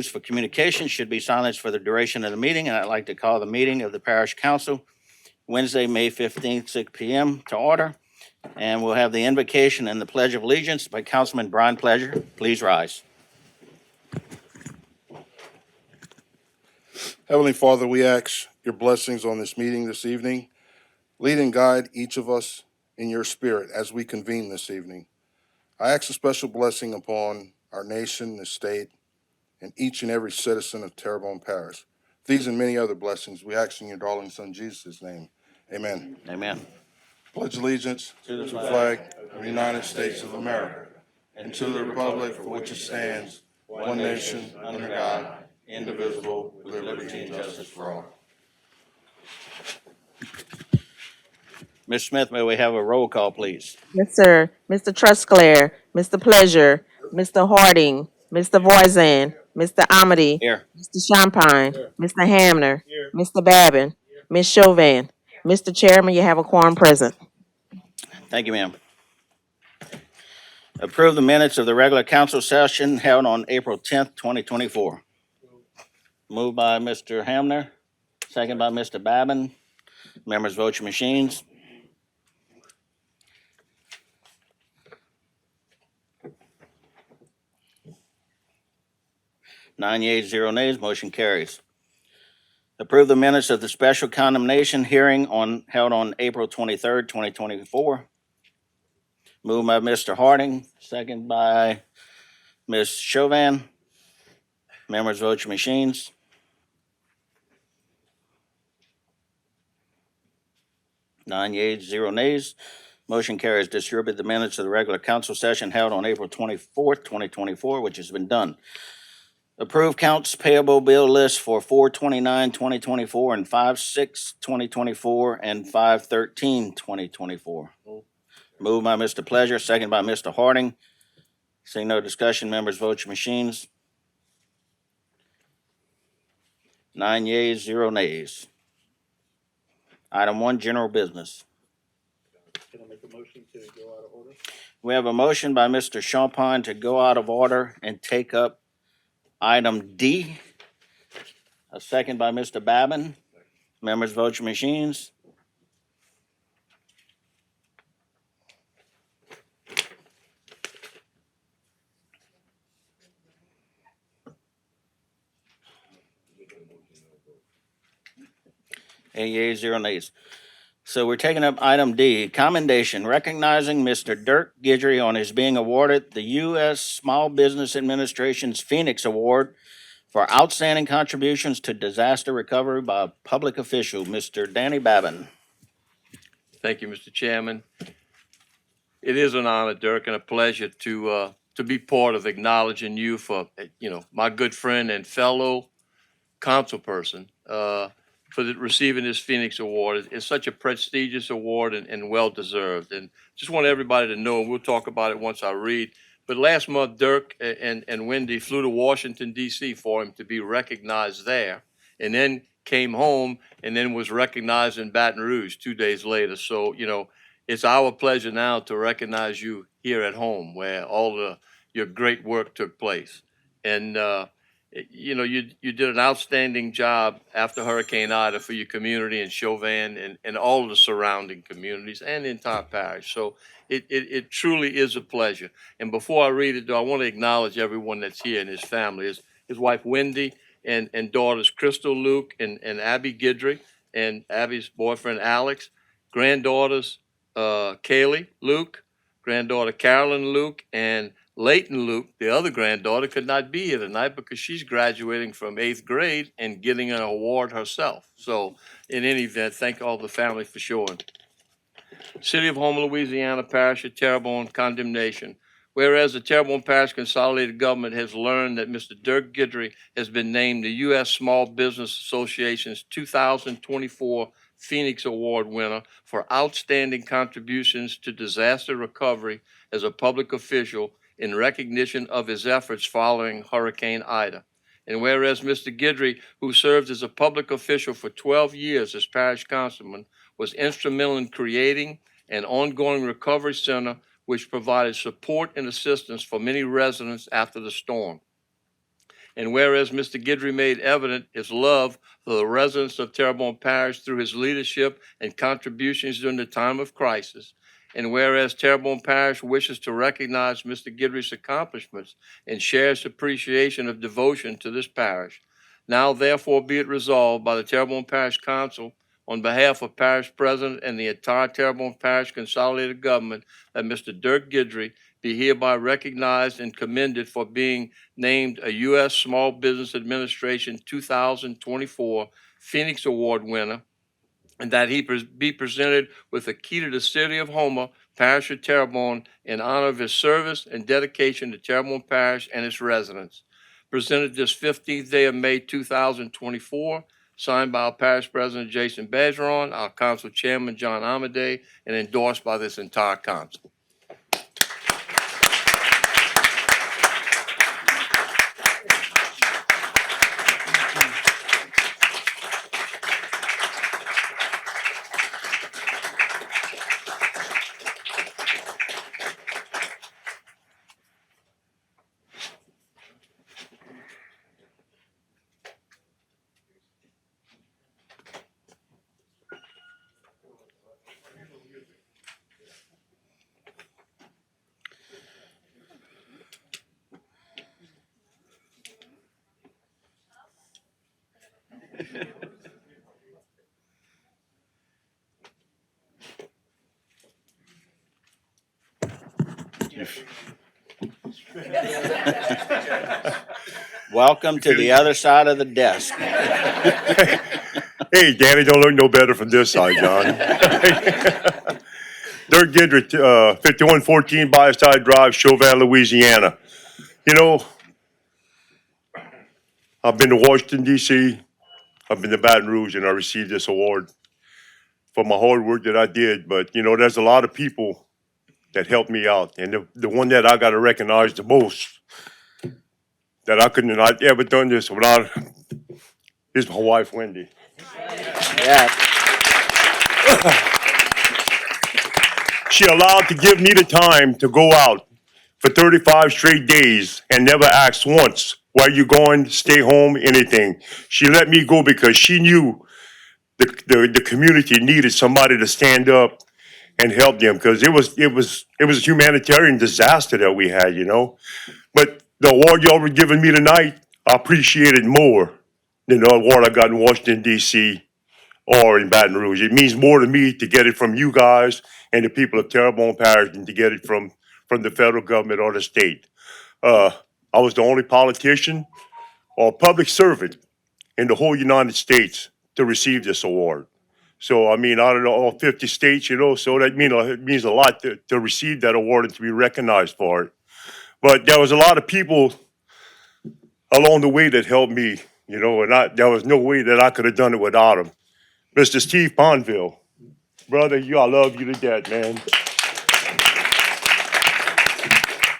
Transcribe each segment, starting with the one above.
for communication should be silenced for the duration of the meeting, and I'd like to call the meeting of the Parish Council Wednesday, May 15th, 6 p.m. to order. And we'll have the invocation and the Pledge of Allegiance by Councilman Brian Pleasure. Please rise. Heavenly Father, we ask your blessings on this meeting this evening. Lead and guide each of us in your spirit as we convene this evening. I ask a special blessing upon our nation, the state, and each and every citizen of Terrebonne Parish. These and many other blessings we ask in your darling Son Jesus' name. Amen. Amen. Pledge allegiance to the flag of the United States of America and to the republic for which it stands, one nation, under God, indivisible, with liberty and justice for all. Ms. Smith, may we have a roll call, please? Yes, sir. Mr. Trusclair, Mr. Pleasure, Mr. Harding, Mr. Voisin, Mr. Amity, Here. Mr. Champagne, Mr. Hamner, Mr. Babin, Ms. Chauvin. Mr. Chairman, you have a quorum present. Thank you, ma'am. Approve the minutes of the regular council session held on April 10th, 2024. Moved by Mr. Hamner, second by Mr. Babin. Members vote your machines. Nine yeas, 0 nays, motion carries. Approve the minutes of the special condemnation hearing held on April 23rd, 2024. Moved by Mr. Harding, second by Ms. Chauvin. Members vote your machines. Nine yeas, 0 nays. Motion carries. Distribute the minutes of the regular council session held on April 24th, 2024, which has been done. Approve counts payable bill list for 4/29/2024 and 5/6/2024 and 5/13/2024. Moved by Mr. Pleasure, second by Mr. Harding. Seeing no discussion, members vote your machines. Nine yeas, 0 nays. Item 1, general business. Can I make a motion to go out of order? We have a motion by Mr. Champagne to go out of order and take up item D. A second by Mr. Babin. Members vote your machines. Eight yeas, 0 nays. So we're taking up item D, commendation, recognizing Mr. Dirk Guidry on his being awarded the U.S. Small Business Administration's Phoenix Award for outstanding contributions to disaster recovery by a public official, Mr. Danny Babin. Thank you, Mr. Chairman. It is an honor, Dirk, and a pleasure to be part of acknowledging you for, my good friend and fellow councilperson for receiving this Phoenix Award. It's such a prestigious award and well-deserved. And just want everybody to know, and we'll talk about it once I read, but last month, Dirk and Wendy flew to Washington, D.C. for him to be recognized there, and then came home and then was recognized in Baton Rouge 2 days later. So, it's our pleasure now to recognize you here at home where all your great work took place. And, you did an outstanding job after Hurricane Ida for your community and Chauvin and all of the surrounding communities and the entire parish. So it truly is a pleasure. And before I read it, though, I want to acknowledge everyone that's here and his family, his wife Wendy and daughters Crystal, Luke, and Abby Guidry, and Abby's boyfriend Alex, granddaughters Kaylee, Luke, granddaughter Carolyn, Luke, and Leighton Luke, the other granddaughter, could not be here tonight because she's graduating from 8th grade and getting an award herself. So in any event, thank all the family for showing. City of Houma, Louisiana, Parish of Terrebonne, condemnation. Whereas the Terrebonne Parish Consolidated Government has learned that Mr. Dirk Guidry has been named the U.S. Small Business Association's 2024 Phoenix Award winner for outstanding contributions to disaster recovery as a public official in recognition of his efforts following Hurricane Ida. And whereas Mr. Guidry, who served as a public official for 12 years as parish councilman, was instrumental in creating an ongoing recovery center which provided support and assistance for many residents after the storm. And whereas Mr. Guidry made evident his love for the residents of Terrebonne Parish through his leadership and contributions during the time of crisis. And whereas Terrebonne Parish wishes to recognize Mr. Guidry's accomplishments and shares appreciation of devotion to this parish. Now therefore be it resolved by the Terrebonne Parish Council on behalf of Parish President and the entire Terrebonne Parish Consolidated Government that Mr. Dirk Guidry be hereby recognized and commended for being named a U.S. Small Business Administration 2024 Phoenix Award winner, and that he be presented with a key to the city of Homer, Parish of Terrebonne, in honor of his service and dedication to Terrebonne Parish and its residents. Presented this 15th day of May 2024, signed by our Parish President Jason Bergeron, our Council Chairman John Amadei, and endorsed by this entire council. Welcome to the other side of the desk. Hey, Danny, don't look no better from this side, John. Dirk Guidry, 5114 Bioside Drive, Chauvin, Louisiana. You know, I've been to Washington, D.C., I've been to Baton Rouge, and I received this award for my hard work that I did. But, you know, there's a lot of people that helped me out. And the one that I got to recognize the most, that I couldn't have ever done this without, is my wife, Wendy. Yeah. She allowed to give me the time to go out for 35 straight days and never asked once, where you going, stay home, anything. She let me go because she knew the community needed somebody to stand up and help them, because it was a humanitarian disaster that we had, you know. But the award y'all were giving me tonight, I appreciate it more than the award I got in Washington, D.C. or in Baton Rouge. It means more to me to get it from you guys and the people of Terrebonne Parish than to get it from the federal government or the state. I was the only politician or public servant in the whole United States to receive this award. So, I mean, out of all 50 states, you know, so that it means a lot to receive that award and to be recognized for it. But there was a lot of people along the way that helped me, you know, and there was no way that I could have done it without them. Mr. Steve Ponville, brother, I love you to death, man.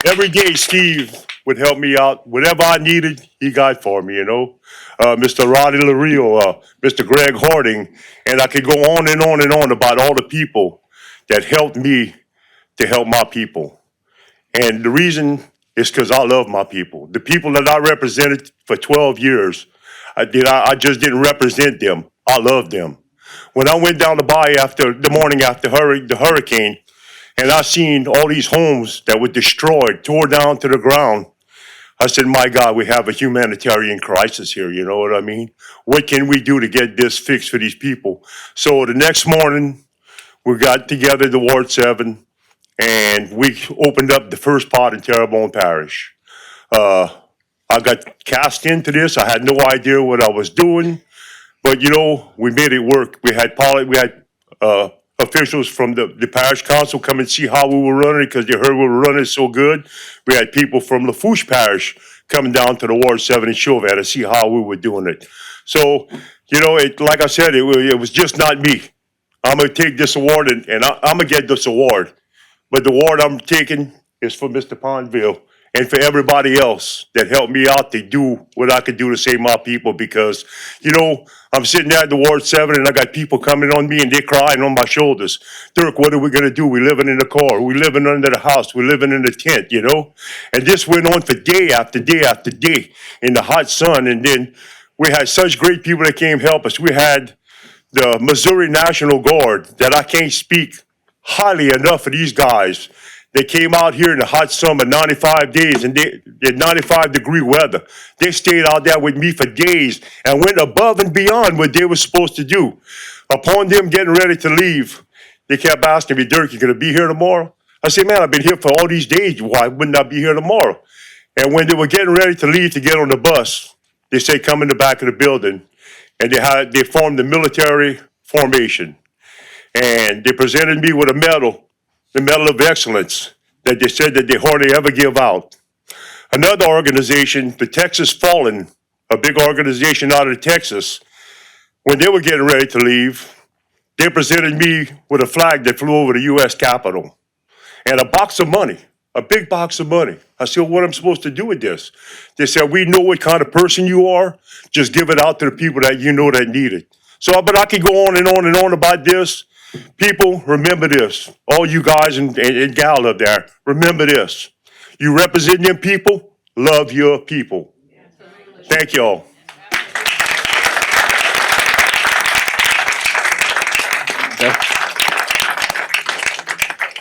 Every day, Steve would help me out. Whatever I needed, he got for me, you know. Mr. Roddy Lario, Mr. Greg Harding, and I could go on and on and on about all the people that helped me to help my people. And the reason is because I love my people. The people that I represented for 12 years, I just didn't represent them. I love them. When I went down the bay the morning after the hurricane, and I seen all these homes that were destroyed, tore down to the ground, I said, my God, we have a humanitarian crisis here, you know what I mean? What can we do to get this fixed for these people? So the next morning, we got together the Ward 7, and we opened up the first pot in Terrebonne Parish. I got cast into this. I had no idea what I was doing, but you know, we made it work. We had officials from the parish council come and see how we were running because they heard we were running so good. We had people from Lafourche Parish coming down to the Ward 7 in Chauvin to see how we were doing it. So, you know, like I said, it was just not me. I'm going to take this award and I'm going to get this award. But the award I'm taking is for Mr. Ponville and for everybody else that helped me out to do what I could do to save my people. Because, you know, I'm sitting there at the Ward 7 and I got people coming on me and they're crying on my shoulders. Dirk, what are we gonna do? We living in the car, we living under the house, we living in the tent, you know? And this went on for day after day after day in the hot sun. And then we had such great people that came help us. We had the Missouri National Guard that I can't speak highly enough of these guys. They came out here in the hot summer, 95 days, and they 95-degree weather. They stayed out there with me for days and went above and beyond what they were supposed to do. Upon them getting ready to leave, they kept asking me, Dirk, you gonna be here tomorrow? I said, man, I've been here for all these days. Why wouldn't I be here tomorrow? And when they were getting ready to leave to get on the bus, they said, come in the back of the building. And they formed the military formation. And they presented me with a medal, the Medal of Excellence, that they said that they hardly ever give out. Another organization, the Texas Fallen, a big organization out of Texas, when they were getting ready to leave, they presented me with a flag that flew over the U.S. Capitol and a box of money, a big box of money. I said, what am I supposed to do with this? They said, we know what kind of person you are. Just give it out to the people that you know that need it. So, but I could go on and on and on about this. People, remember this. All you guys and gal up there, remember this. You represent them people, love your people. Thank y'all.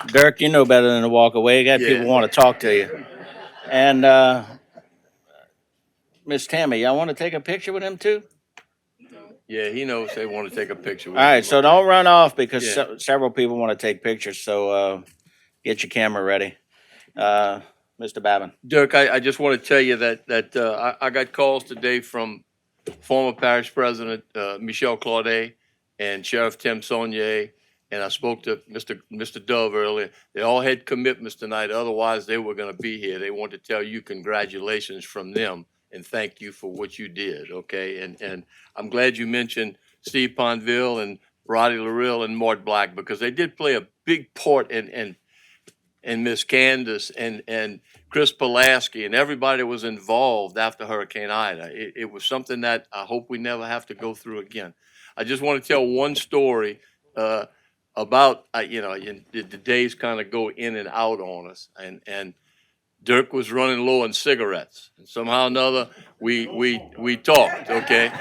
Dirk, you know better than to walk away. You got Yeah. people want to talk to you. And Miss Tammy, y'all want to take a picture with him too? Yeah, he knows they want to take a picture with All right, him. so don't run off because Yeah. several people want to take pictures. So get your camera ready. Mr. Babin. Dirk, I just want to tell you that I got calls today from former parish president Michel Claudet and Sheriff Tim Saunier, and I spoke to Mr. Dove earlier. They all had commitments tonight, otherwise they were going to be here. They want to tell you congratulations from them and thank you for what you did, okay? And I'm glad you mentioned Steve Ponville and Roddy Larill and Mort Black, because they did play a big part in Miss Candace and Chris Pulaski and everybody that was involved after Hurricane Ida. It was something that I hope we never have to go through again. I just want to tell one story about, the days kind of go in and out on us. And Dirk was running low on cigarettes. And somehow or another, we talked, okay?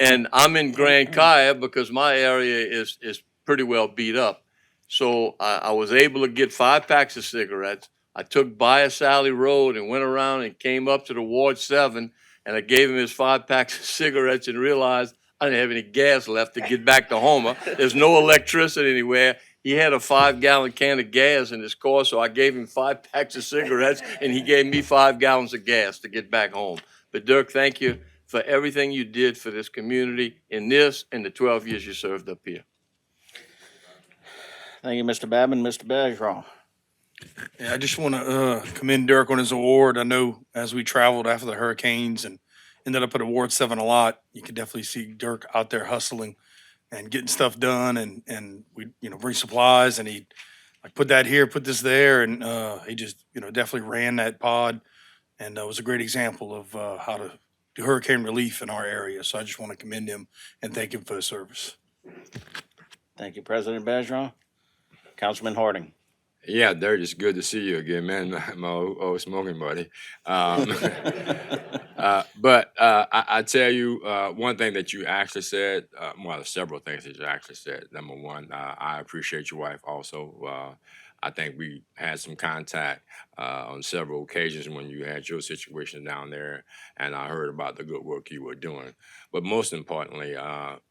And I'm in Grand Kaya because my area is pretty well beat up. So I was able to get 5 packs of cigarettes. I took Bayer Sally Road and went around and came up to the Ward 7, and I gave him his 5 packs of cigarettes and realized I didn't have any gas left to get back to Homer. There's no electricity anywhere. He had a 5-gallon can of gas in his car, so I gave him 5 packs of cigarettes, and he gave me 5 gallons of gas to get back home. But Dirk, thank you for everything you did for this community in this and the 12 years you served up here. Thank you, Mr. Babin. Mr. Bergeron. Yeah, I just want to commend Dirk on his award. I know as we traveled after the hurricanes and ended up at Award 7 a lot, you could definitely see Dirk out there hustling and getting stuff done. And we, bring supplies, and he like put that here, put this there, and he just, definitely ran that pod, and was a great example of how to do hurricane relief in our area. So I just want to commend him and thank him for his service. Thank you, President Bergeron. Councilman Harding. Yeah, Dirk, it's good to see you again, man. My old smoking buddy. But I tell you, one thing that you actually said, well, several things that you actually said. Number one, I appreciate your wife also. I think we had some contact on several occasions when you had your situation down there, and I heard about the good work you were doing. But most importantly,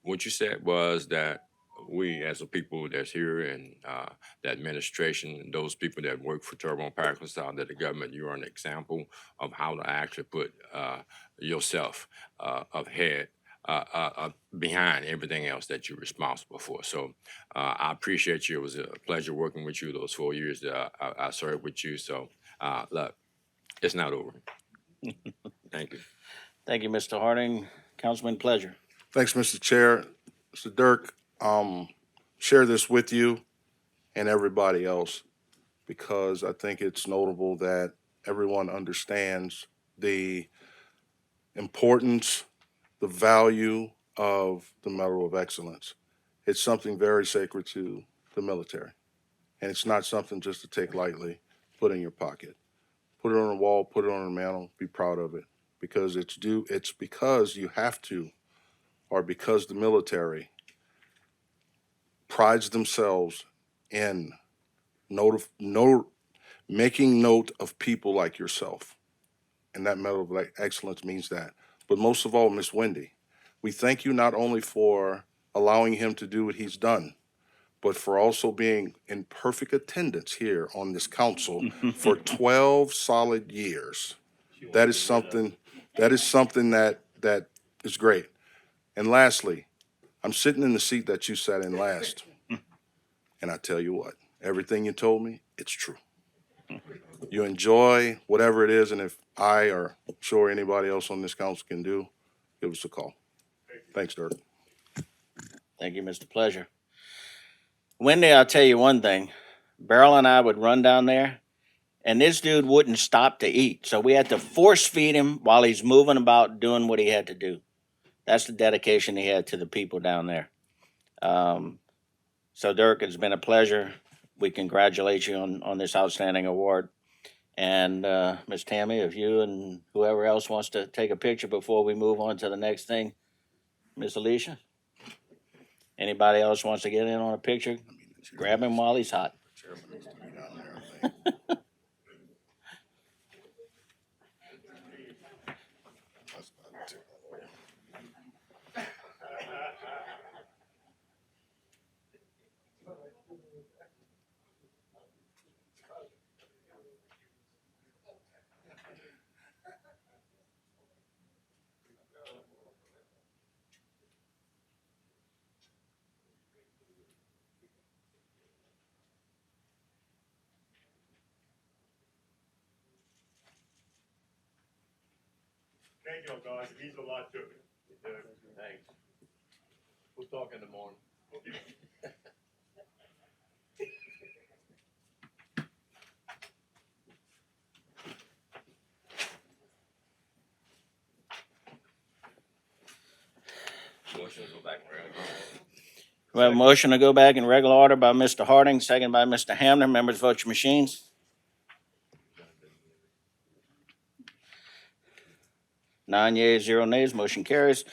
what you said was that we as a people that's here and the administration, those people that work for Terrebonne Parish, that the government, you are an example of how to actually put yourself ahead, behind everything else that you're responsible for. So I appreciate you. It was a pleasure working with you those 4 years that I served with you. So look, it's not over. Thank you. Thank you, Mr. Harding. Councilman Pleasure. Thanks, Mr. Chair. Mr. Dirk, share this with you and everybody else because I think it's notable that everyone understands the importance, the value of the Medal of Excellence. It's something very sacred to the military. And it's not something just to take lightly, put in your pocket. Put it on a wall, put it on a mantle, be proud of it. Because it's because you have to, or because the military prides themselves in making note of people like yourself. And that Medal of Excellence means that. But most of all, Miss Wendy, we thank you not only for allowing him to do what he's done, but for also being in perfect attendance here on this council for 12 solid years. That is something that is great. And lastly, I'm sitting in the seat that you sat in last. And I tell you what, everything you told me, it's true. You enjoy whatever it is, and if I or sure anybody else on this council can do, give us a call. Thanks, Dirk. Thank you, Mr. Pleasure. Wendy, I'll tell you one thing. Beryl and I would run down there, and this dude wouldn't stop to eat. So we had to force feed him while he's moving about doing what he had to do. That's the dedication he had to the people down there. So Dirk, it's been a pleasure. We congratulate you on this outstanding award. And Miss Tammy, if you and whoever else wants to take a picture before we move on to the next thing, Miss Alicia? Anybody else wants to get in on a picture? Grab him while he's hot. Thank you, guys. It means a lot to me. Thanks. We'll talk in the morning. Motion to go back in regular order. We have a motion to go back in regular order by Mr. Harding, second by Mr. Hamner. Members, vote your machines. 9 yeas, 0 nays, motion carries.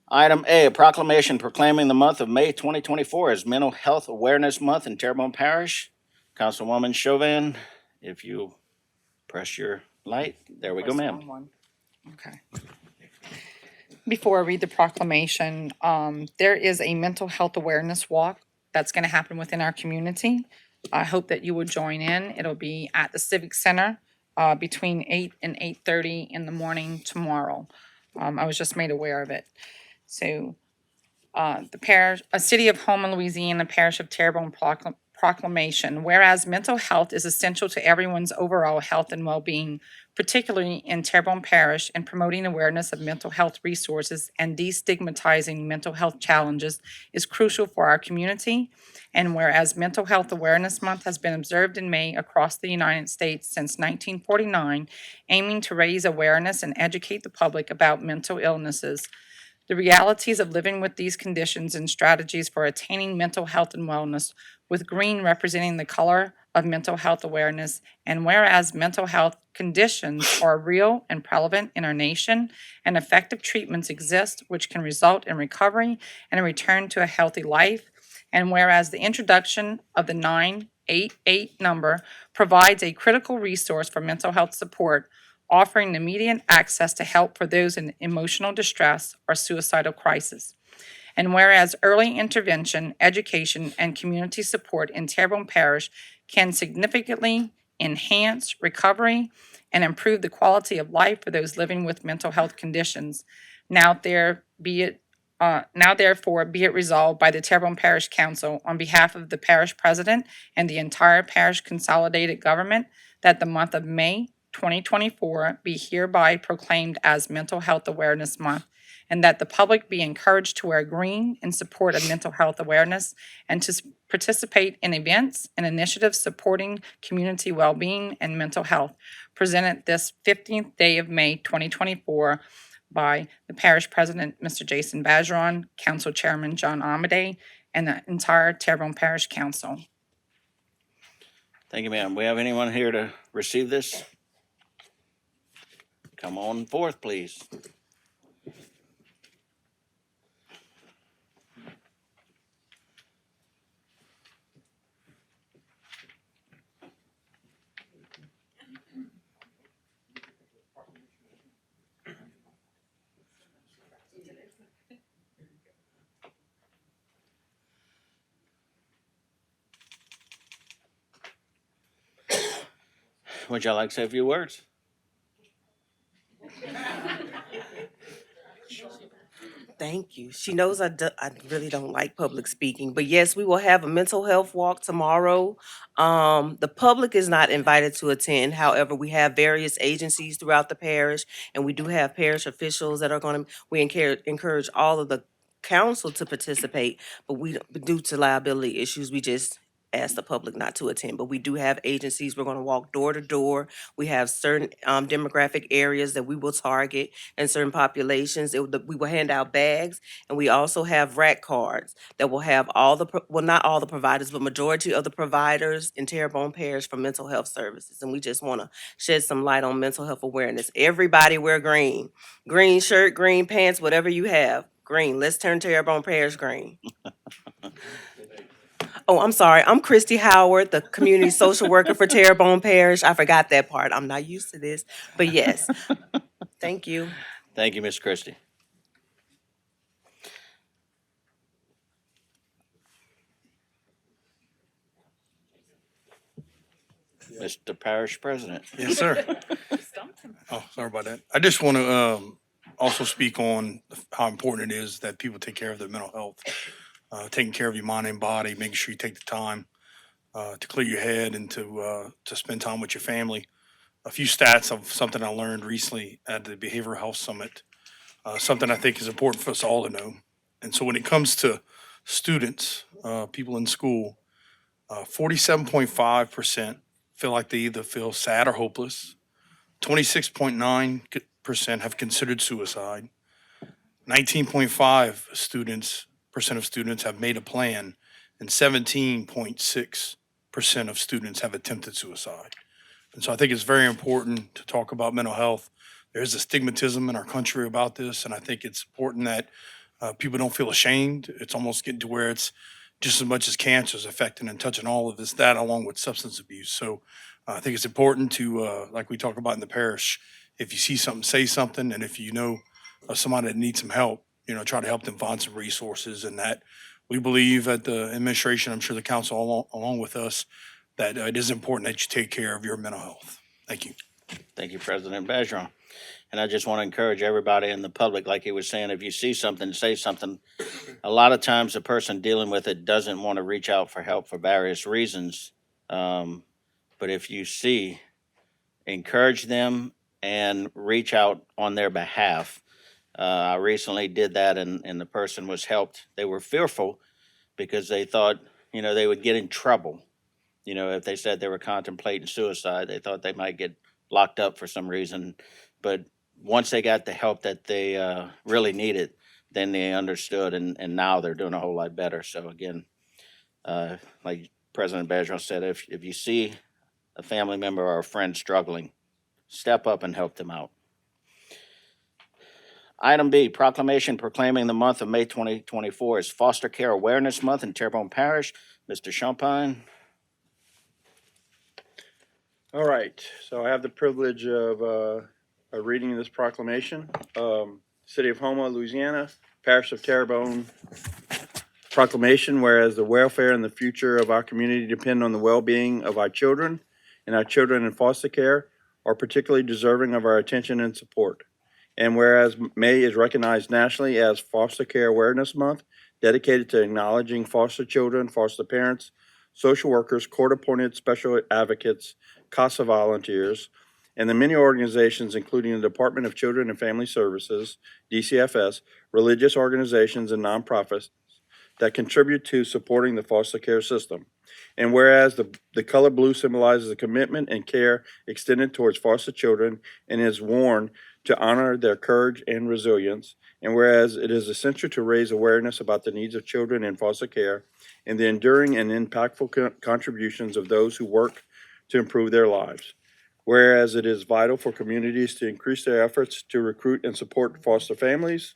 Item A, a proclamation proclaiming the month of May 2024 as Mental Health Awareness Month in Terrebonne Parish. Councilwoman Chauvin, if you press your light, there we go, Press the ma'am. wrong one. Okay. Before I read the proclamation, there is a mental health awareness walk that's going to happen within our community. I hope that you will join in. It'll be at the Civic Center between 8 and 8:30 in the morning tomorrow. I was just made aware of it. So the parish, a city of Houma, Louisiana, parish of Terrebonne proclamation. Whereas mental health is essential to everyone's overall health and well-being, particularly in Terrebonne Parish, and promoting awareness of mental health resources and destigmatizing mental health challenges is crucial for our community. And whereas Mental Health Awareness Month has been observed in May across the United States since 1949, aiming to raise awareness and educate the public about mental illnesses, the realities of living with these conditions, and strategies for attaining mental health and wellness, with green representing the color of mental health awareness. And whereas mental health conditions are real and prevalent in our nation, and effective treatments exist which can result in recovery and a return to a healthy life. And whereas the introduction of the 988 number provides a critical resource for mental health support, offering immediate access to help for those in emotional distress or suicidal crisis. And whereas early intervention, education, and community support in Terrebonne Parish can significantly enhance recovery and improve the quality of life for those living with mental health conditions. Now therefore be it resolved by the Terrebonne Parish Council on behalf of the parish president and the entire parish consolidated government that the month of May 2024 be hereby proclaimed as Mental Health Awareness Month, and that the public be encouraged to wear green in support of mental health awareness, and participate in events and initiatives supporting community well-being and mental health, presented this 15th day of May 2024 by the parish president, Mr. Jason Bajeron, council chairman John Amade, and the entire Terrebonne Parish Council. Thank you, ma'am. We have anyone here to receive this? Come on forth, please. Would y'all like to say a few words? Thank you. She knows I really don't like public speaking, but yes, we will have a mental health walk tomorrow. The public is not invited to attend. However, we have various agencies throughout the parish, and we do have parish officials that are going to, we encourage all of the council to participate, but due to liability issues, we just ask the public not to attend. But we do have agencies. We're going to walk door to door. We have certain demographic areas that we will target and certain populations. We will hand out bags, and we also have rack cards that will have all the, well, not all the providers, but majority of the providers in Terrebonne Parish for mental health services. And we just want to shed some light on mental health awareness. Everybody wear green. Green shirt, green pants, whatever you have. Green. Let's turn Terrebonne Parish green. Oh, I'm sorry. I'm Christy Howard, the community social worker for Terrebonne Parish. I forgot that part. I'm not used to this, but yes. Thank you. Thank you, Ms. Christie. Mr. Parish President. Yes, sir. Oh, sorry about that. I just want to also speak on how important it is that people take care of their mental health, taking care of your mind and body, making sure you take the time to clear your head and to spend time with your family. A few stats of something I learned recently at the Behavioral Health Summit, something I think is important for us all to know. And so when it comes to students, people in school, 47.5% feel like they either feel sad or hopeless. 26.9% have considered suicide. 19.5% of students have made a plan, and 17.6% of students have attempted suicide. And so I think it's very important to talk about mental health. There's a stigmatism in our country about this, and I think it's important that people don't feel ashamed. It's almost getting to where it's just as much as cancer is affecting and touching all of this, that along with substance abuse. So I think it's important to, like we talk about in the parish, if you see something, say something, and if you know of somebody that needs some help, try to help them find some resources. And that we believe at the administration, I'm sure the council along with us, that it is important that you take care of your mental health. Thank you. Thank you, President Bergeron. And I just want to encourage everybody in the public, like he was saying, if you see something, say something. A lot of times the person dealing with it doesn't want to reach out for help for various reasons. But if you see, encourage them and reach out on their behalf. I recently did that and the person was helped. They were fearful because they thought, they would get in trouble. If they said they were contemplating suicide, they thought they might get locked up for some reason. But once they got the help that they really needed, then they understood, and now they're doing a whole lot better. So again, like President Bergeron said, if you see a family member or a friend struggling, step up and help them out. Item B, proclamation proclaiming the month of May 2024 as Foster Care Awareness Month in Terrebonne Parish. Mr. Champagne. All right, so I have the privilege of reading this proclamation. City of Houma, Louisiana, Parish of Terrebonne. Proclamation, whereas the welfare and the future of our community depend on the well-being of our children, and our children in foster care are particularly deserving of our attention and support. And whereas May is recognized nationally as Foster Care Awareness Month, dedicated to acknowledging foster children, foster parents, social workers, court-appointed special advocates, CASA volunteers, and the many organizations, including the Department of Children and Family Services, DCFS, religious organizations, and nonprofits, that contribute to supporting the foster care system. And whereas the color blue symbolizes the commitment and care extended towards foster children and is worn to honor their courage and resilience. And whereas it is essential to raise awareness about the needs of children in foster care and the enduring and impactful contributions of those who work to improve their lives. Whereas it is vital for communities to increase their efforts to recruit and support foster families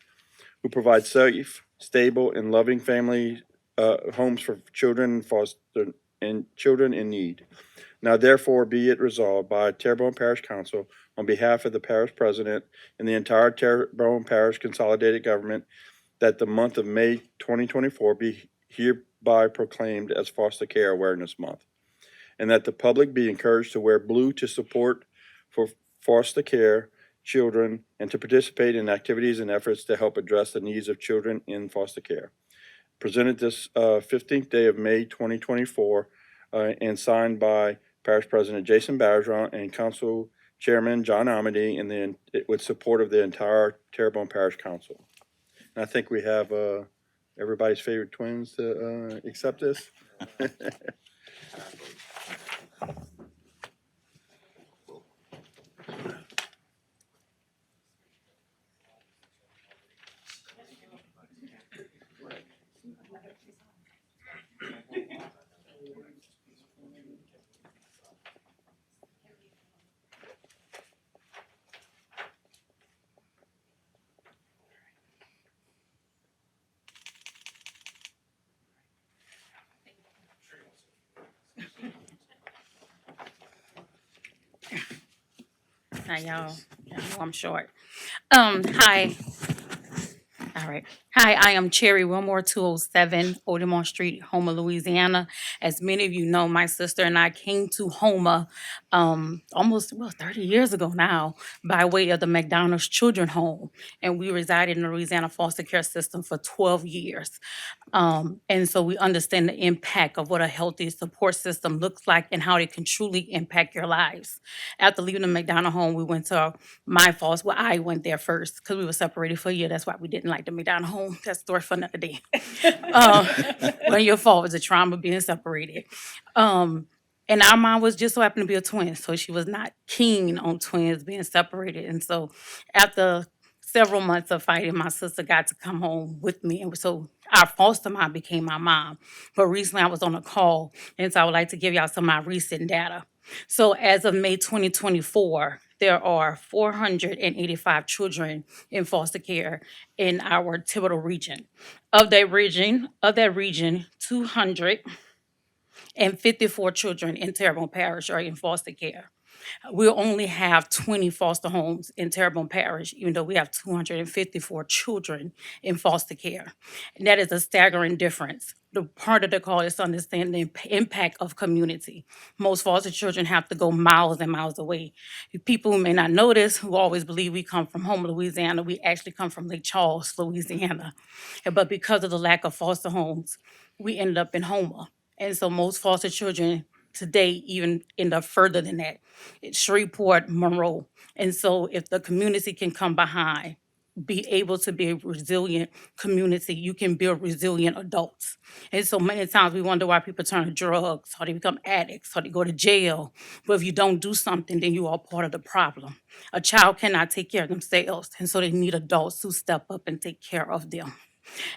who provide safe, stable, and loving family homes for children children in need. Now therefore be it resolved by Terrebonne Parish Council on behalf of the parish president and the entire Terrebonne Parish Consolidated Government that the month of May 2024 be hereby proclaimed as Foster Care Awareness Month, and that the public be encouraged to wear blue to support for foster care children and to participate in activities and efforts to help address the needs of children in foster care. Presented this 15th day of May 2024 and signed by Parish President Jason Bergeron and Council Chairman John Amity, and with support of the entire Terrebonne Parish Council. And I think we have everybody's favorite twins to accept this. Hi, y'all. Y'all know I'm short. Hi. All right. Hi, I am Cherry Wilmore, 207 Audemars Street, Houma, Louisiana. As many of you know, my sister and I came to Houma almost 30 years ago now by way of the McDonald's Children Home. And we resided in the Louisiana foster care system for 12 years. And so we understand the impact of what a healthy support system looks like and how it can truly impact your lives. After leaving the McDonald home, we went to I went there first because we were separated for a year. That's why we didn't like the McDonald home. That's a story for another day. When your fault was a trauma being separated. And our mom was just so happened to be a twin, so she was not keen on twins being separated. And so after several months of fighting, my sister got to come home with me. And so our foster mom became my mom. But recently I was on a call, and so I would like to give y'all some of my recent data. So as of May 2024, there are 485 children in foster care in our Thibodeau region. Of that region, 254 children in Terrebonne Parish are in foster care. We'll only have 20 foster homes in Terrebonne Parish, even though we have 254 children in foster care. And that is a staggering difference. The part of the call is to understand the impact of community. Most foster children have to go miles and miles away. People who may not know this, who always believe we come from Houma, Louisiana, we actually come from Lake Charles, Louisiana. But because of the lack of foster homes, we ended up in Houma. And so most foster children today even end up further than that. It's Shreveport, Monroe. And so if the community can come behind, be able to be a resilient community, you can build resilient adults. And so many times we wonder why people turn to drugs, how they become addicts, how they go to jail. But if you don't do something, then you are part of the problem. A child cannot take care of themselves, and so they need adults who step up and take care of them.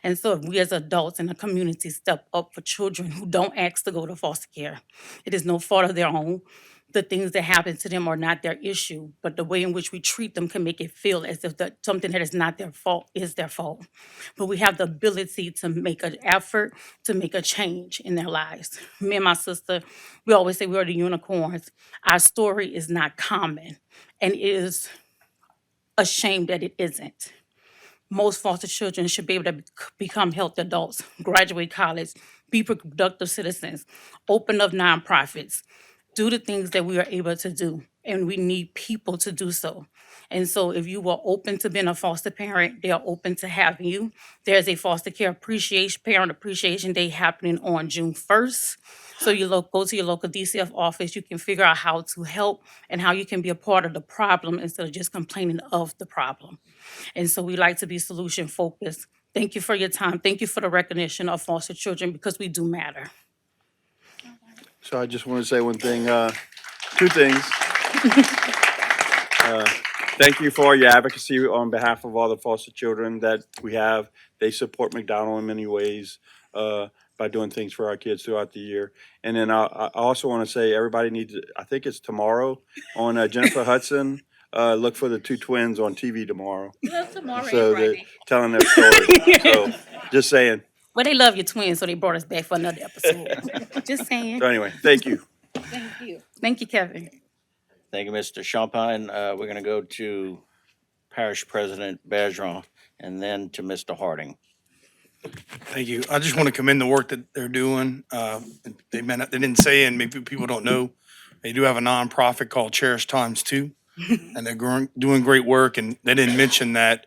And so if we as adults in the community step up for children who don't ask to go to foster care, it is no fault of their own. The things that happen to them are not their issue, but the way in which we treat them can make it feel as if something that is not their fault is their fault. But we have the ability to make an effort to make a change in their lives. Me and my sister, we always say we are the unicorns. Our story is not common, and it is a shame that it isn't. Most foster children should be able to become healthy adults, graduate college, be productive citizens, open up nonprofits, do the things that we are able to do. And we need people to do so. And so if you are open to being a foster parent, they are open to having you. There's a foster care parent appreciation day happening on June 1st. So you go to your local DCF office, you can figure out how to help and how you can be a part of the problem instead of just complaining of the problem. And so we like to be solution focused. Thank you for your time. Thank you for the recognition of foster children because we do matter. So I just want to say one thing, two things. Thank you for your advocacy on behalf of all the foster children that we have. They support McDonald in many ways by doing things for our kids throughout the year. And then I also want to say everybody needs, I think it's tomorrow on Jennifer Hudson. Look for the two twins on TV tomorrow. So they're telling their story. So just saying. Well, they love your twins, so they brought us back for another episode. Just saying. So anyway, thank you. Thank you. Thank you, Kevin. Thank you, Mr. Champagne. We're going to go to Parish President Bergeron and then to Mr. Harding. Thank you. I just want to commend the work that they're doing. They didn't say, and maybe people don't know, they do have a nonprofit called Cherish Times 2, and they're doing great work. And they didn't mention that,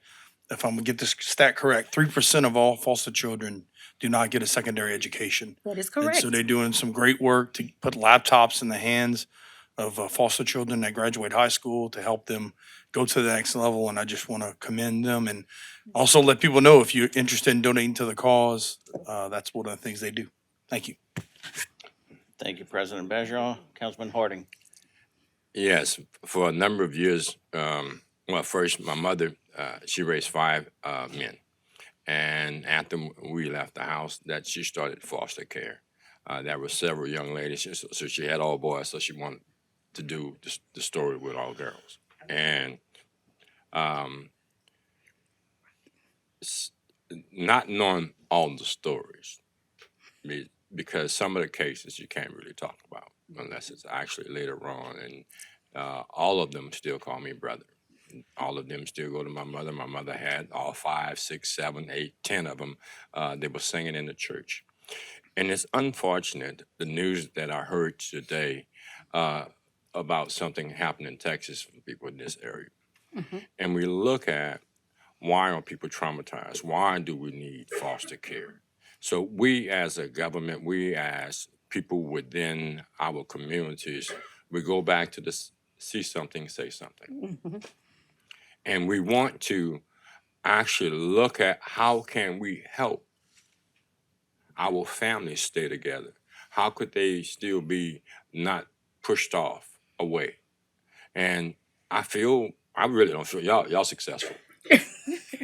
if I'm gonna get this stat correct, 3% of all foster children do not get a secondary education. That is And correct. so they're doing some great work to put laptops in the hands of foster children that graduate high school to help them go to the next level. And I just want to commend them and also let people know if you're interested in donating to the cause, that's one of the things they do. Thank you. Thank you, President Bergeron. Councilman Harding. Yes, for a number of years, well, first, my mother, she raised 5 men. And after we left the house, that she started foster care. There were several young ladies, so she had all boys, so she wanted to do the story with all girls. And not knowing all the stories, because some of the cases you can't really talk about unless it's actually later on. And all of them still call me brother. All of them still go to my mother. My mother had all 5, 6, 7, 8, 10 of them. They were singing in the church. And it's unfortunate, the news that I heard today about something happening in Texas for people in this area. And we look at why are people traumatized? Why do we need foster care? So we as a government, we as people within our communities, we go back to this, see something, say something. And we want to actually look at how can we help our families stay together? How could they still be not pushed off away? And I really don't feel y'all successful.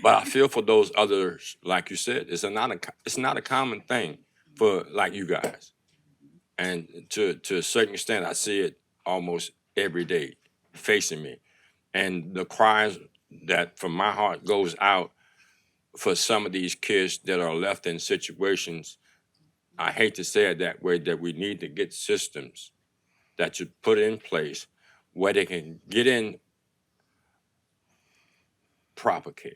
But I feel for those others, like you said, it's not a common thing for like you guys. And to a certain extent, I see it almost every day facing me. And the cries that from my heart goes out for some of these kids that are left in situations, I hate to say it that way, that we need to get systems that you put in place where they can get in proper care.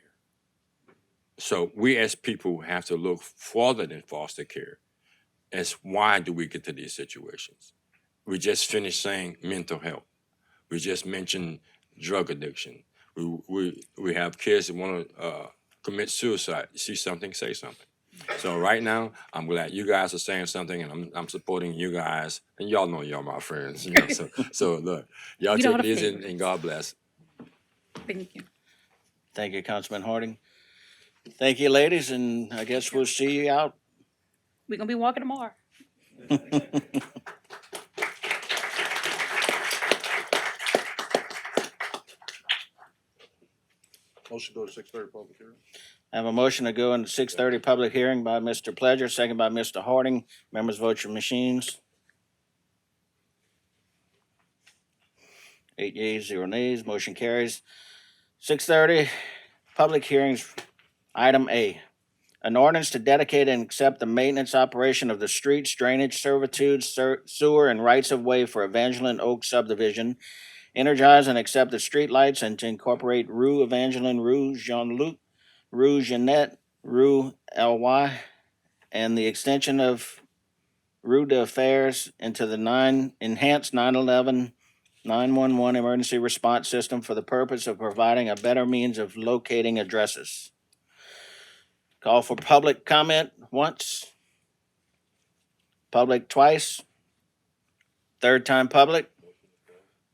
So we as people have to look further than foster care as why do we get to these situations? We just finished saying mental health. We just mentioned drug addiction. We have kids that want to commit suicide. See something, say something. So right now, I'm glad you guys are saying something, and I'm supporting you guys. And y'all know y'all my friends. You know, so look, y'all We know how take to these feel. and God bless. Thank you. Thank you, Councilman Harding. Thank you, ladies, and I guess we'll see you out. We're going to be walking tomorrow. Motion to go to 6:30 public hearing. I have a motion to go into 6:30 public hearing by Mr. Pledger, second by Mr. Harding. Members, vote your machines. 8 yeas, 0 nays, motion carries. 6:30 public hearings. Item A, an ordinance to dedicate and accept the maintenance operation of the streets, drainage, servitudes, sewer, and rights-of-way for Evangeline Oak subdivision, energize and accept the streetlights, and to incorporate Rue Evangeline, Rue Jean-Luc, Rue Jeanette, Rue Ly, and the extension of Rue d'Affaires into the enhanced 911 911 emergency response system for the purpose of providing a better means of locating addresses. Call for public comment once. Public twice. Third time public.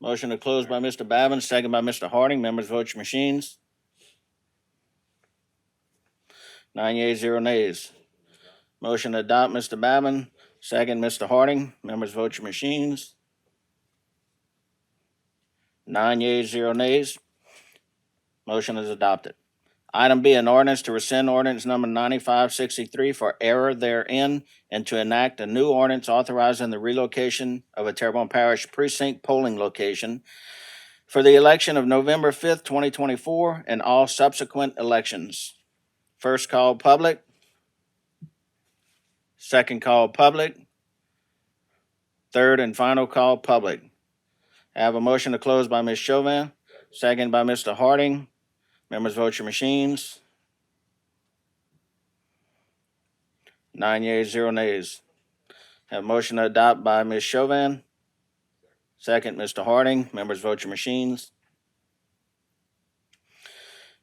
Motion to close by Mr. Bavin, second by Mr. Harding. Members, vote your machines. 9 yeas, 0 nays. Motion to adopt, Mr. Babin. Second, Mr. Harding. Members vote your machines. 9 yeas, 0 nays. Motion is adopted. Item B, an ordinance to rescind ordinance number 9563 for error therein and to enact a new ordinance authorizing the relocation of a Terrebonne Parish precinct polling location for the election of November 5th, 2024, and all subsequent elections. First call public. Second call public. Third and final call public. I have a motion to close by Ms. Chauvin, second by Mr. Harding. Members vote your machines. 9 yeas, 0 nays. Have a motion to adopt by Ms. Chauvin. Second, Mr. Harding. Members vote your machines.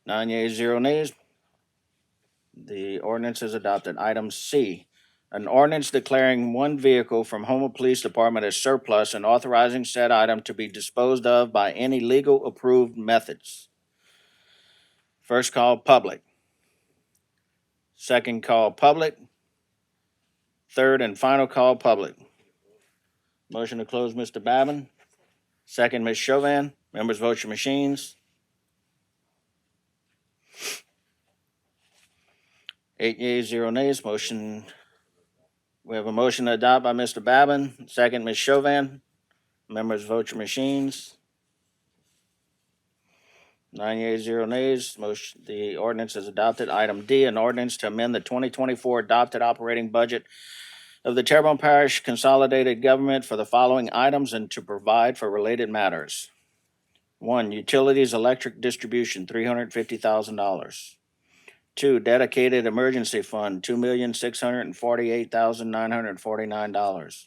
9 yeas, 0 nays. The ordinance is adopted. Item C, an ordinance declaring one vehicle from Houma Police Department as surplus and authorizing said item to be disposed of by any legal approved methods. First call public. Second call public. Third and final call public. Motion to close, Mr. Babin. Second, Ms. Chauvin. Members vote your machines. 8 yeas, 0 nays. Motion. We have a motion to adopt by Mr. Babin. Second, Ms. Chauvin. Members vote your machines. 9 yeas, 0 nays. Motion, the ordinance is adopted. Item D, an ordinance to amend the 2024 adopted operating budget of the Terrebonne Parish Consolidated Government for the following items and to provide for related matters. 1, utilities electric distribution, $350,000. 2, dedicated emergency fund, $2,648,949.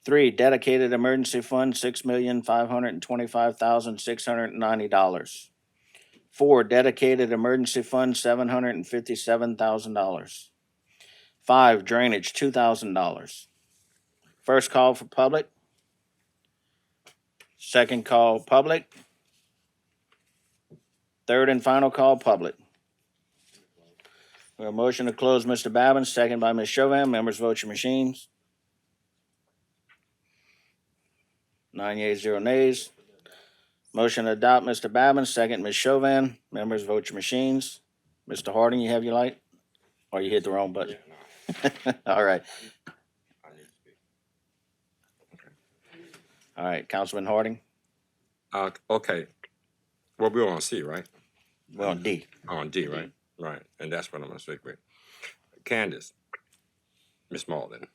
3, dedicated emergency fund, $6,525,690. 4, dedicated emergency fund, $757,000. 5, drainage, $2,000. First call for public. Second call public. Third and final call public. We have a motion to close, Mr. Babin, second by Ms. Chauvin. Members vote your machines. 9 yeas, 0 nays. Motion to adopt, Mr. Babin, second, Ms. Chauvin. Members vote your machines. Mr. Harding, you have your light? Or you hit the wrong button? All right. All right, Councilman Harding. Okay. Well, we're on C, right? We're on D. On D, right? Right. And that's what I'm gonna stick with. Candace, Miss Malden.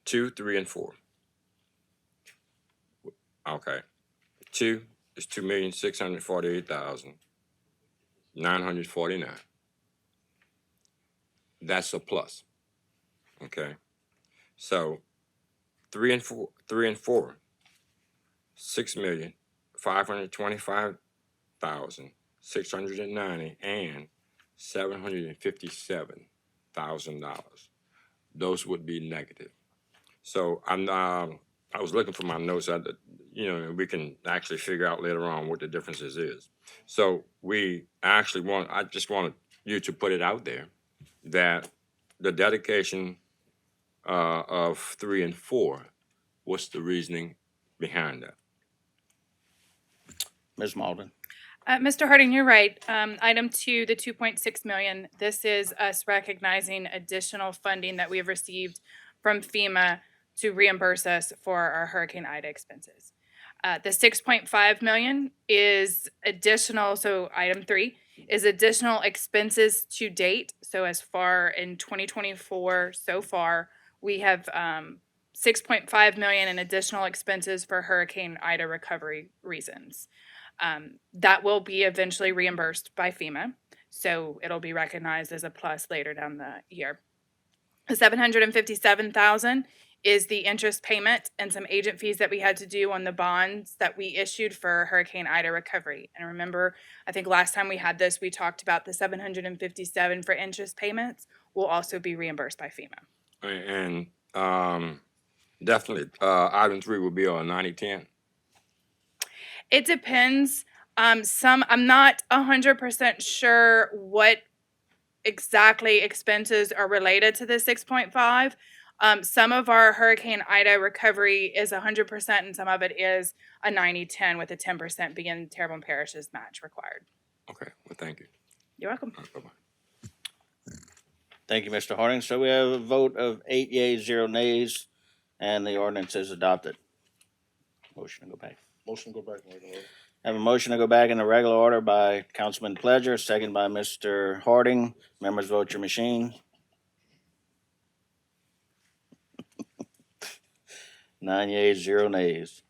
2, 3, and 4. Okay. 2 is 2,648,949. That's a plus. Okay. So 3 and 4, 6,525,690 and $757,000. Those would be negative. So I was looking for my notes. We can actually figure out later on what the differences is. So I just wanted you to put it out there that the dedication of 3 and 4, what's the reasoning behind that? Ms. Malden. Mr. Harding, you're right. Item 2, the 2.6 million, this is us recognizing additional funding that we have received from FEMA to reimburse us for our Hurricane Ida expenses. The 6.5 million is additional, so item 3 is additional expenses to date. So as far in 2024 so far, we have 6.5 million in additional expenses for Hurricane Ida recovery reasons. That will be eventually reimbursed by FEMA, so it'll be recognized as a plus later down the year. The 757,000 is the interest payment and some agent fees that we had to do on the bonds that we issued for Hurricane Ida recovery. And remember, I think last time we had this, we talked about the 757 for interest payments will also be reimbursed by FEMA. And definitely, item 3 will be on 90/10. It depends. I'm not 100% sure what exactly expenses are related to the 6.5. Some of our Hurricane Ida recovery is 100%, and some of it is a 90-10, with a 10% being Terrebonne Parish's match required. Okay, well, thank you. You're welcome. All right, bye-bye. Thank you, Mr. Harding. So we have a vote of 8 yeas, 0 nays, and the ordinance is adopted. Motion to go back. Motion to go back in regular order. Have a motion to go back in the regular order by Councilman Pledger, second by Mr. Harding. Members, vote your machine. 9 yeas, 0 nays.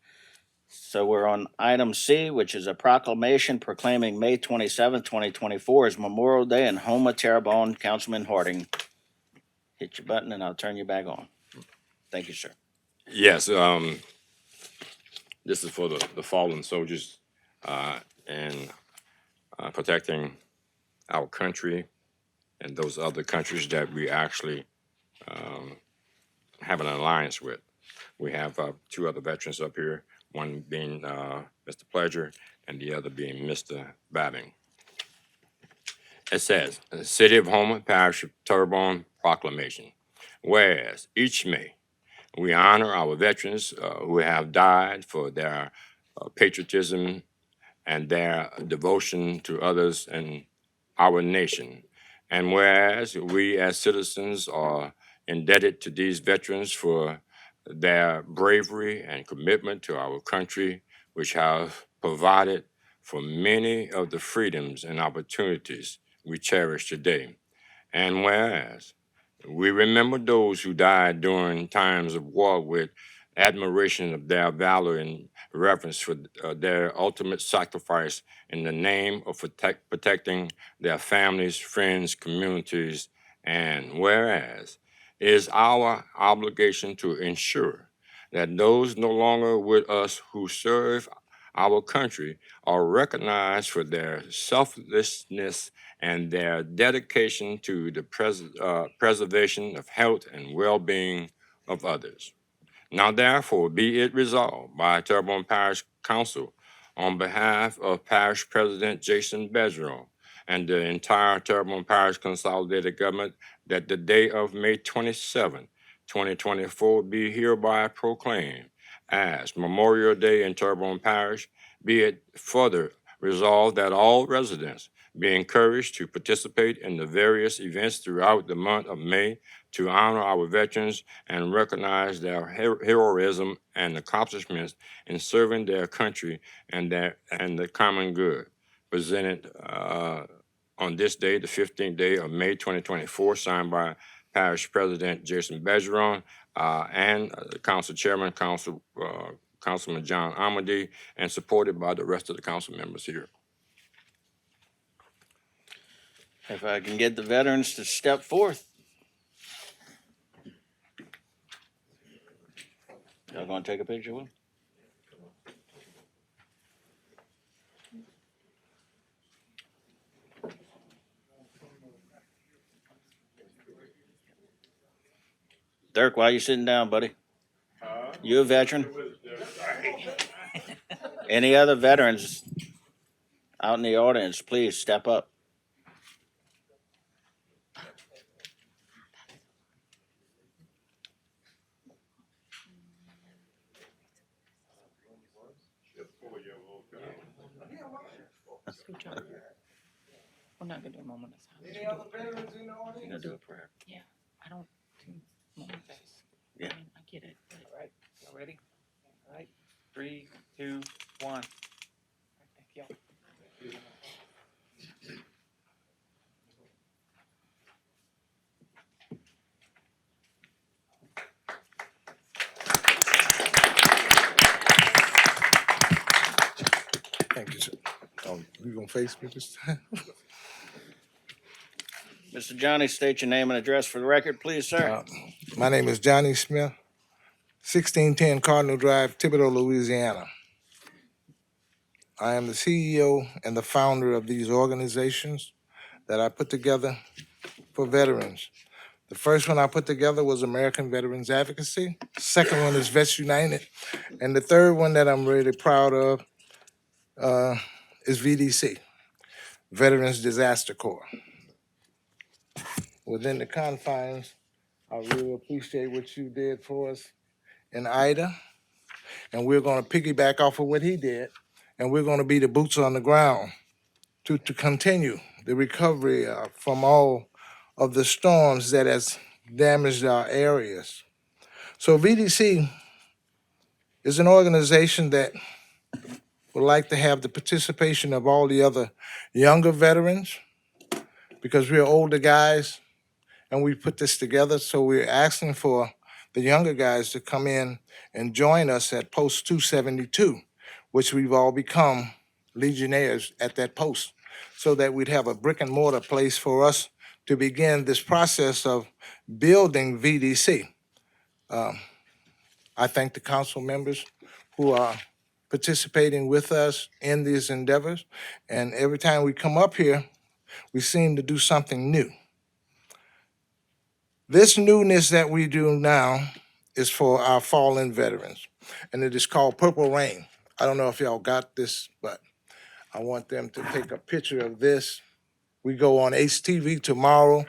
So we're on item C, which is a proclamation proclaiming May 27th, 2024 as Memorial Day in Houma, Terrebonne. Councilman Harding, hit your button and I'll turn you back on. Thank you, sir. Yes, this is for the fallen soldiers and protecting our country and those other countries that we actually have an alliance with. We have two other veterans up here, one being Mr. Pledger and the other being Mr. Babbing. It says, the City of Houma, Parish of Terrebonne Proclamation. Whereas each May, we honor our veterans who have died for their patriotism and their devotion to others in our nation. And whereas we as citizens are indebted to these veterans for their bravery and commitment to our country, which have provided for many of the freedoms and opportunities we cherish today. And whereas we remember those who died during times of war with admiration of their valor and reverence for their ultimate sacrifice in the name of protecting their families, friends, communities, and whereas it is our obligation to ensure that those no longer with us who serve our country are recognized for their selflessness and their dedication to the preservation of health and well-being of others. Now therefore be it resolved by Terrebonne Parish Council on behalf of Parish President Jason Bergeron and the entire Terrebonne Parish Consolidated Government that the day of May 27, 2024 be hereby proclaimed as Memorial Day in Terrebonne Parish. Be it further resolved that all residents be encouraged to participate in the various events throughout the month of May to honor our veterans and recognize their heroism and accomplishments in serving their country and the common good. Presented on this day, the 15th day of May 2024, signed by Parish President Jason Bergeron and Council Chairman, Councilman John Amady, and supported by the rest of the council members here. If I can get the veterans to step forth. Y'all gonna take a picture with them? Dirk, why are you sitting down, buddy? You a veteran? Any other veterans out in the audience, please step up. We're not gonna do a moment of silence. You're gonna do a prayer. Yeah, I don't do moment of silence. Yeah. I get it. but- All right, y'all ready? All right, 3, 2, 1. Thank y'all. Thank you, sir. You gonna face me this time? Mr. Johnny, state your name and address for the record, please, sir. My name is Johnny Smith, 1610 Cardinal Drive, Thibodaux, Louisiana. I am the CEO and the founder of these organizations that I put together for veterans. The first one I put together was American Veterans Advocacy. Second one is Vets United. And the third one that I'm really proud of is VDC, Veterans Disaster Corps. within the confines. I really appreciate what you did for us in Ida, and we're gonna piggyback off of what he did, and we're gonna be the boots on the ground to continue the recovery from all of the storms that has damaged our areas. So VDC is an organization that would like to have the participation of all the other younger veterans because we're older guys and we put this together. So we're asking for the younger guys to come in and join us at Post 272, which we've all become legionnaires at that post, so that we'd have a brick and mortar place for us to begin this process of building VDC. I thank the council members who are participating with us in these endeavors. And every time we come up here, we seem to do something new. This newness that we do now is for our fallen veterans, and it is called Purple Rain. I don't know if y'all got this, but I want them to take a picture of this. We go on HTV tomorrow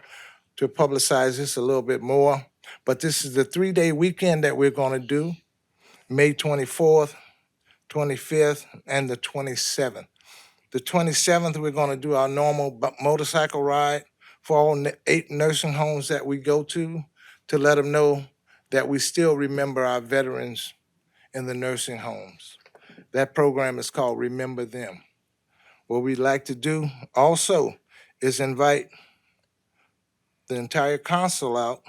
to publicize this a little bit more, but this is the 3-day weekend that we're gonna do, May 24th, 25th, and the 27th. The 27th, we're going to do our normal motorcycle ride for all 8 nursing homes that we go to let them know that we still remember our veterans in the nursing homes. That program is called Remember Them. What we'd like to do also is invite the entire council out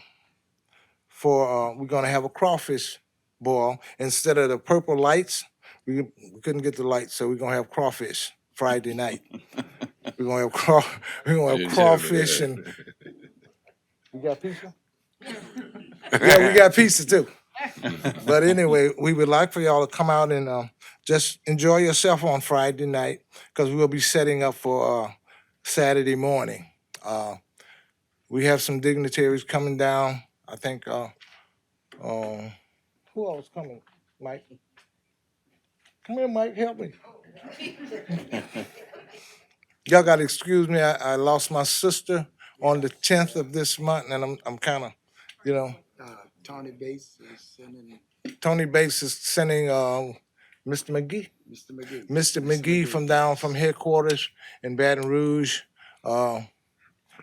for, we're going to have a crawfish boil. Instead of the purple lights, we couldn't get the lights, so we're going to have crawfish Friday night. We're gonna have crawfish and we got pizza? Yeah, we got pizza too. But anyway, we would like for y'all to come out and just enjoy yourself on Friday night because we'll be setting up for Saturday morning. We have some dignitaries coming down. I think who else coming? Mike? Come here, Mike, help me. Y'all gotta excuse me, I lost my sister on the 10th of this month, and I'm kind of, you know. Tony Bates is sending Tony Bates is sending Mr. McGee. Mr. McGee. Mr. McGee from down from headquarters in Baton Rouge.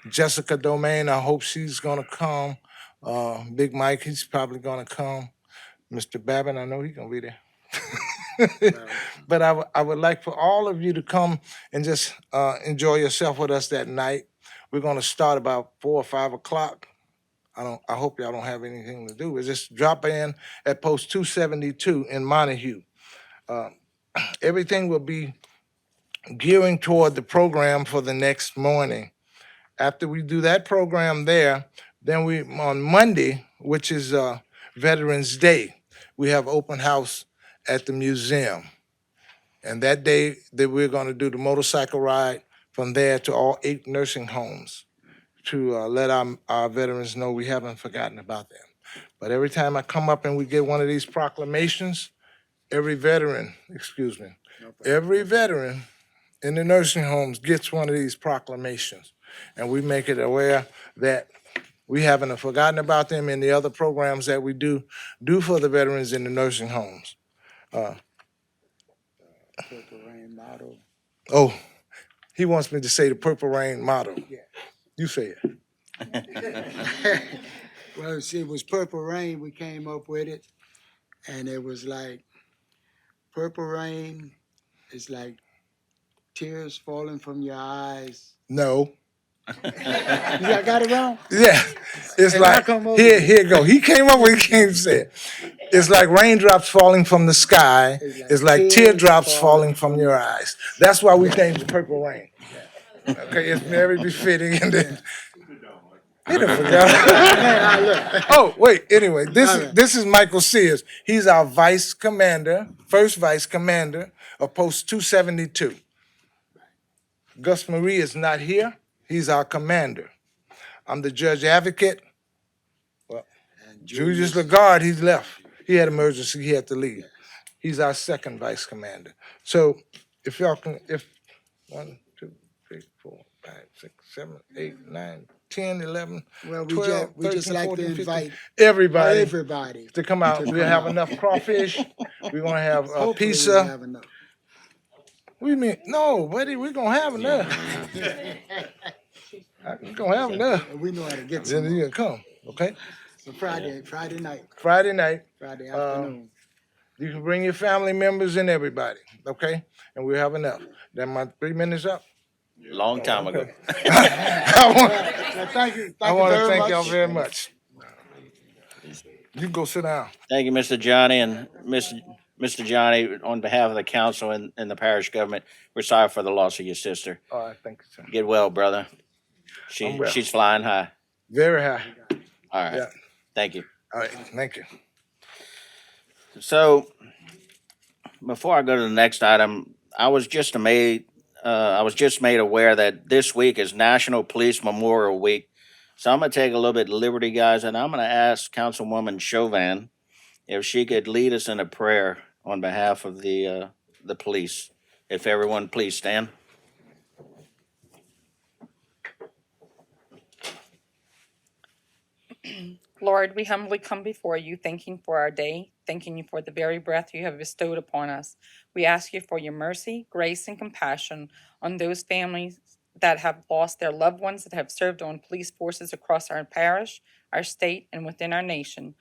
Jessica Domain, I hope she's gonna come. Big Mike, he's probably gonna come. Mr. Babin, I know he's gonna be there. But I would like for all of you to come and just enjoy yourself with us that night. We're gonna start about 4 or 5 o'clock. I hope y'all don't have anything to do. We're just drop in at Post 272 in Montague. Everything will be gearing toward the program for the next morning. After we do that program there, then we, on Monday, which is Veterans Day, we have open house at the museum. And that day, that we're gonna do the motorcycle ride from there to all 8 nursing homes to let our veterans know we haven't forgotten about them. But every time I come up and we get one of these proclamations, every veteran in the nursing homes gets one of these proclamations. And we make it aware that we haven't forgotten about them in the other programs that we do for the veterans in the nursing homes. Purple Rain motto. Oh, he wants me to say the Purple Rain motto. Yeah. You say it. Well, see, it was Purple Rain. We came up with it, and it was like Purple Rain is like tears falling from your eyes. No. I got it wrong? Yeah, it's And I like, come over here with you go. He came up with, he came and said, it's like raindrops falling from the sky. It's like teardrops falling from your eyes. That's why we changed the Purple Rain. Okay, it's very befitting. And then, he done forgot. Oh, wait, anyway, this is Michael Sears. He's our vice commander, first vice commander of Post 272. Gus Marie is not here. He's our commander. I'm the judge advocate. Well, Julius Lagarde, he's left. He had emergency, he had to leave. He's our second vice commander. So if y'all can, if 1, 2, 3, 4, 5, 6, 7, 8, 9, 10, 11, Well, 12, we just 13, like 14, to 15. invite Everybody everybody to come out. to We'll come have out. enough crawfish. We're gonna have Hopefully we pizza. have enough. What do you mean? No, buddy, we're gonna have enough. We're gonna have enough. And we know how to get Then some. you can come, okay? So Friday night, Friday night, Friday afternoon. you can bring your family members and everybody, okay? And we'll have enough. Then my 3 minutes up. Long time ago. Well, thank you. I Thank you want to very thank much. y'all very much. You can go sit down. Thank you, Mr. Johnny, and Mr. Johnny, on behalf of the council and the parish government, we're sorry for the loss of your sister. All right, thank you, sir. Get well, brother. I'm well. She's flying high. Very high. All right. Yeah. Thank you. All right, thank you. So before I go to the next item, I was just made aware that this week is National Police Memorial Week. So I'm gonna take a little bit of liberty, guys, and I'm gonna ask Councilwoman Chauvin if she could lead us in a prayer on behalf of the police. If everyone please stand. Lord, we humbly come before you, thanking for our day, thanking you for the very breath you have bestowed upon us. We ask you for your mercy, grace, and compassion on those families that have lost their loved ones that have served on police forces across our parish, our state, and within our nation.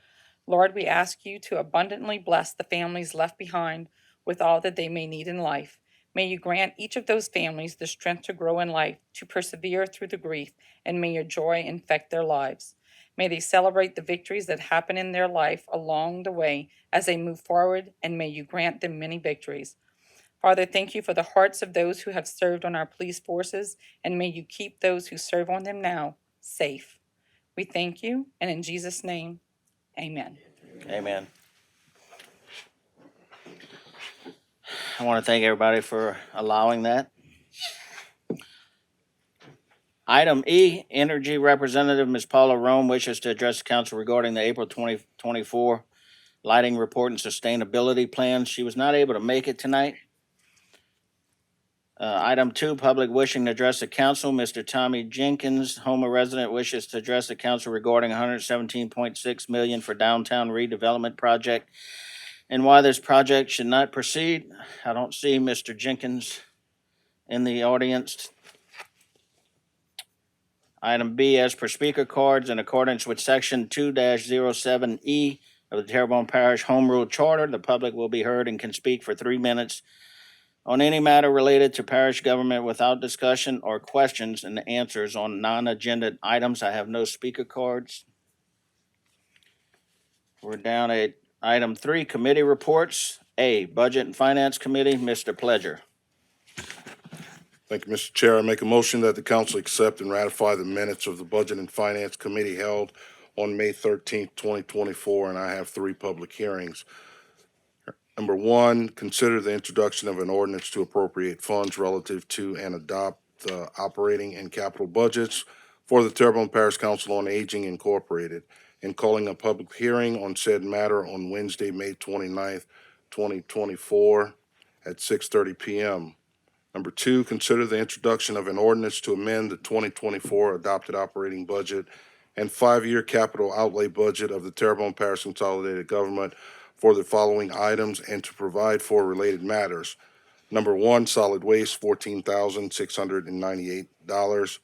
Lord, we ask you to abundantly bless the families left behind with all that they may need in life. May you grant each of those families the strength to grow in life, to persevere through the grief, and may your joy infect their lives. May they celebrate the victories that happen in their life along the way as they move forward, and may you grant them many victories. Father, thank you for the hearts of those who have served on our police forces, and may you keep those who serve on them now safe. We thank you, and in Jesus' name, amen. Amen. I want to thank everybody for allowing that. Item E, Energy Representative Ms. Paula Rome wishes to address the council regarding the April 2024 lighting report and sustainability plan. She was not able to make it tonight. Item 2, public wishing to address the council. Mr. Tommy Jenkins, Houma resident, wishes to address the council regarding $117.6 million for downtown redevelopment project and why this project should not proceed. I don't see Mr. Jenkins in the audience. Item B, as per speaker cards, in accordance with Section 2-07E of the Terrebonne Parish Home Rule Charter, the public will be heard and can speak for 3 minutes on any matter related to parish government without discussion or questions and answers on non-agenda items. I have no speaker cards. We're down at item 3, committee reports. A, Budget and Finance Committee, Mr. Pledger. Thank you, Mr. Chair. I make a motion that the council accept and ratify the minutes of the Budget and Finance Committee held on May 13th, 2024, and I have 3 public hearings. Number 1, consider the introduction of an ordinance to appropriate funds relative to and adopt the operating and capital budgets for the Terrebonne Parish Council on Aging Incorporated, and calling a public hearing on said matter on Wednesday, May 29th, 2024 at 6:30 p.m. Number 2, consider the introduction of an ordinance to amend the 2024 adopted operating budget and 5-year capital outlay budget of the Terrebonne Parish Consolidated Government for the following items and to provide for related matters. Number 1, solid waste, $14,698.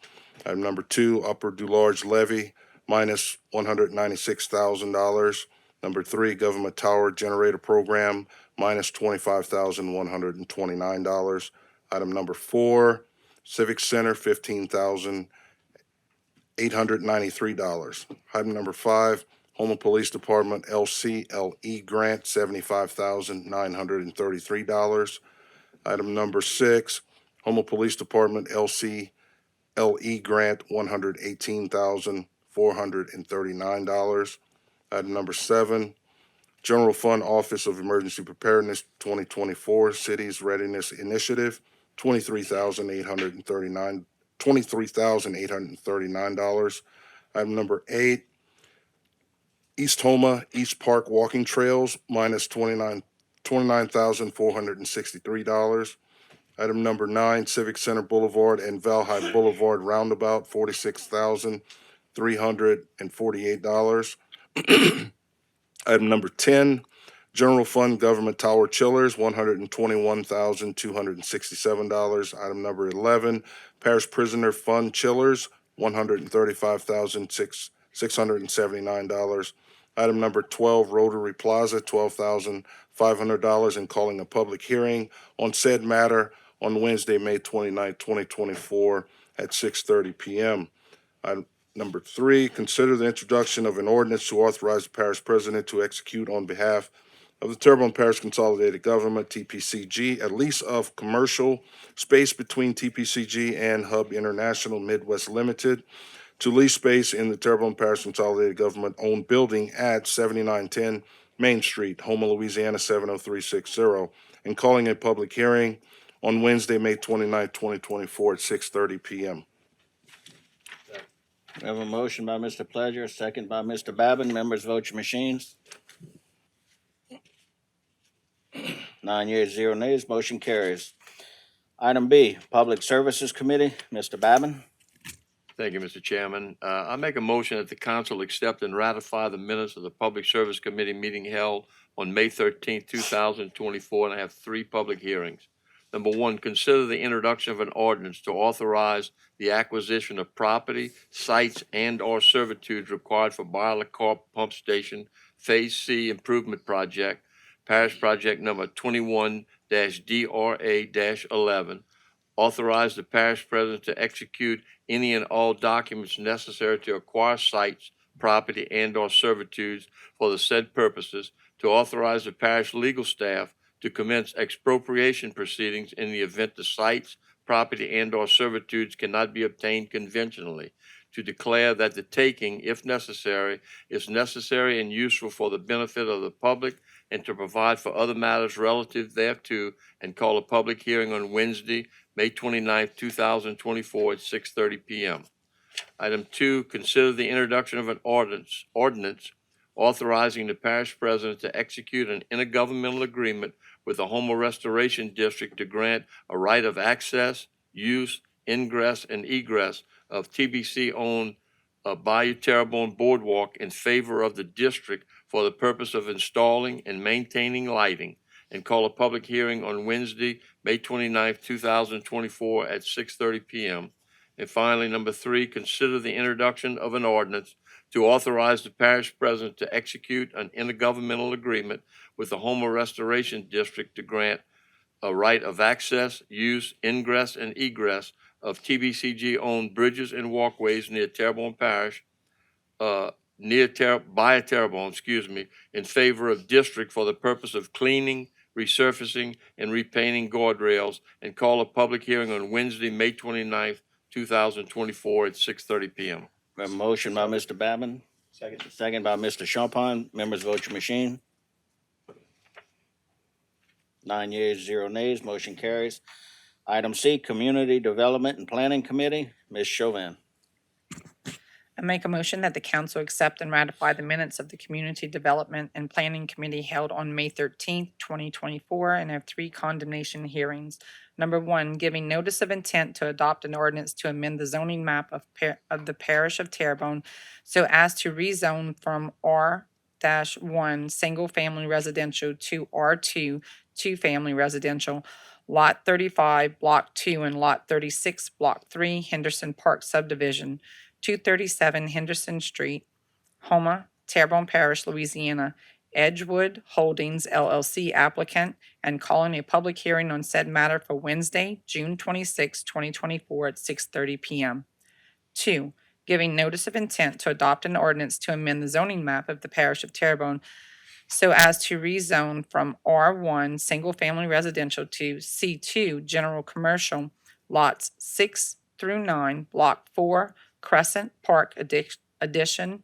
Item number 2, upper Dularge levy, minus $196,000. Number 3, government tower generator program, minus $25,129. Item number 4, Civic Center, $15,893. Item number 5, Houma Police Department LCLE grant, $75,933. Item number 6, Houma Police Department LCLE grant, $118,439. Item number 7, General Fund Office of Emergency Preparedness 2024 Cities Readiness Initiative, $23,839. Item number 8, East Houma East Park Walking Trails, minus $29,463. Item number 9, Civic Center Boulevard and Valhalla Boulevard Roundabout, $46,348. Item number 10, General Fund Government Tower Chillers, $121,267. Item number 11, Parish Prisoner Fund Chillers, $135,679. Item number 12, Rotary Plaza, $12,500, and calling a public hearing on said matter on Wednesday, May 29, 2024, at 6:30 p.m. Item number 3, consider the introduction of an ordinance to authorize the parish president to execute on behalf of the Terrebonne Parish Consolidated Government, TPCG, a lease of commercial space between TPCG and Hub International Midwest Limited to lease space in the Terrebonne Parish Consolidated Government-owned building at 7910 Main Street, Houma, Louisiana, 70360, and calling a public hearing on Wednesday, May 29, 2024, at 6:30 p.m. We have a motion by Mr. Pledger, a second by Mr. Babin. Members, vote your machines. 9 yeas, 0 nays, motion carries. Item B, Public Services Committee, Mr. Babin. Thank you, Mr. Chairman. I make a motion that the council accept and ratify the minutes of the Public Service Committee meeting held on May 13th, 2024, and I have 3 public hearings. Number 1, consider the introduction of an ordinance to authorize the acquisition of property, sites, and/or servitudes required for Boiler Corp Pump Station Phase C Improvement Project, Parish Project number 21-DRA-11. Authorize the parish president to execute any and all documents necessary to acquire sites, property, and/or servitudes for the said purposes, to authorize the parish legal staff to commence expropriation proceedings in the event the sites, property, and/or servitudes cannot be obtained conventionally, to declare that the taking, if necessary, is necessary and useful for the benefit of the public, and to provide for other matters relative thereto, and call a public hearing on Wednesday, May 29th, 2024 at 6:30 p.m. Item 2, consider the introduction of an ordinance authorizing the parish president to execute an intergovernmental agreement with the Houma Restoration District to grant a right of access, use, ingress, and egress of TBC-owned Bayou Terrebonne Boardwalk in favor of the district for the purpose of installing and maintaining lighting, and call a public hearing on Wednesday, May 29th, 2024 at 6:30 p.m. And finally, number 3, consider the introduction of an ordinance to authorize the parish president to execute an intergovernmental agreement with the Houma Restoration District to grant a right of access, use, ingress, and egress of TBCG-owned bridges and walkways near Terrebonne Parish, by Terrebonne, in favor of district for the purpose of cleaning, resurfacing, and repainting guardrails, and call a public hearing on Wednesday, May 29th, 2024 at 6:30 p.m. We have a motion by Mr. Babin, second by Mr. Champagne. Members, vote your machine. 9 yeas, 0 nays, motion carries. Item C, Community Development and Planning Committee, Ms. Chauvin. I make a motion that the council accept and ratify the minutes of the Community Development and Planning Committee held on May 13th, 2024, and have 3 condemnation hearings. Number 1, giving notice of intent to adopt an ordinance to amend the zoning map of the Parish of Terrebonne so as to rezone from R-1 Single Family Residential to R2 Two-Family Residential, Lot 35, Block 2, and Lot 36, Block 3, Henderson Park Subdivision, 237 Henderson Street, Houma, Terrebonne Parish, Louisiana. Edgewood Holdings LLC applicant, and calling a public hearing on said matter for Wednesday, June 26, 2024 at 6:30 p.m. 2, giving notice of intent to adopt an ordinance to amend the zoning map of the Parish of Terrebonne so as to rezone from R1 Single Family Residential to C2 General Commercial, lots 6 through 9, Block 4, Crescent Park Addition,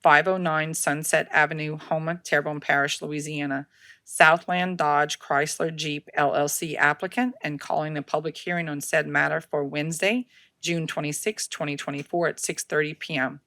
509 Sunset Avenue, Houma, Terrebonne Parish, Louisiana. Southland Dodge Chrysler Jeep LLC applicant, and calling a public hearing on said matter for Wednesday, June 26, 2024 at 6:30 p.m.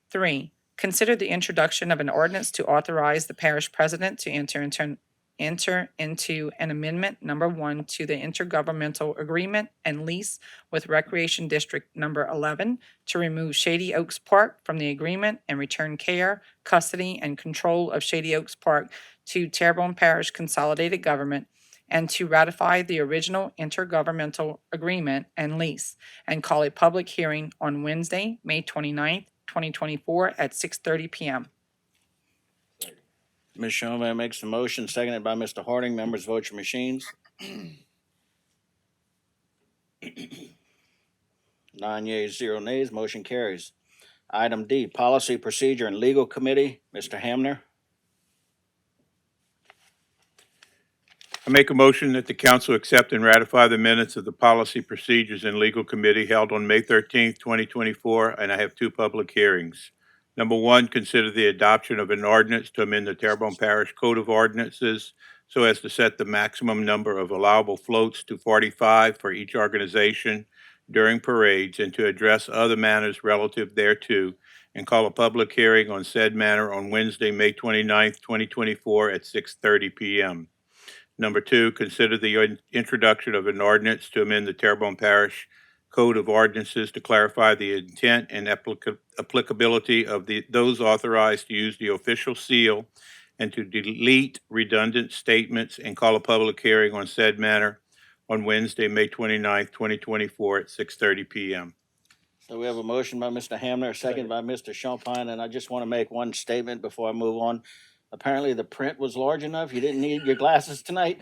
3, consider the introduction of an ordinance to authorize the parish president to enter into enter into an amendment number 1 to the intergovernmental agreement and lease with Recreation District number 11 to remove Shady Oaks Park from the agreement and return care, custody, and control of Shady Oaks Park to Terrebonne Parish Consolidated Government, and to ratify the original intergovernmental agreement and lease, and call a public hearing on Wednesday, May 29th, 2024 at 6:30 PM. Ms. Chauvin makes the motion, seconded by Mr. Harding. Members, vote your machines. 9 yeas, 0 nays, motion carries. Item D, Policy, Procedure, and Legal Committee. Mr. Hamner. I make a motion that the council accept and ratify the minutes of the Policy, Procedures, and Legal Committee held on May 13th, 2024, and I have 2 public hearings. Number 1, consider the adoption of an ordinance to amend the Terrebonne Parish Code of Ordinances so as to set the maximum number of allowable floats to 45 for each organization during parades and to address other matters relative thereto, and call a public hearing on said matter on Wednesday, May 29th, 2024 at 6:30 PM. Number 2, consider the introduction of an ordinance to amend the Terrebonne Parish Code of Ordinances to clarify the intent and applicability of those authorized to use the official seal and to delete redundant statements, and call a public hearing on said matter on Wednesday, May 29th, 2024 at 6:30 PM. So we have a motion by Mr. Hamner, a second by Mr. Champagne, and I just want to make one statement before I move on. Apparently, the print was large enough. You didn't need your glasses tonight.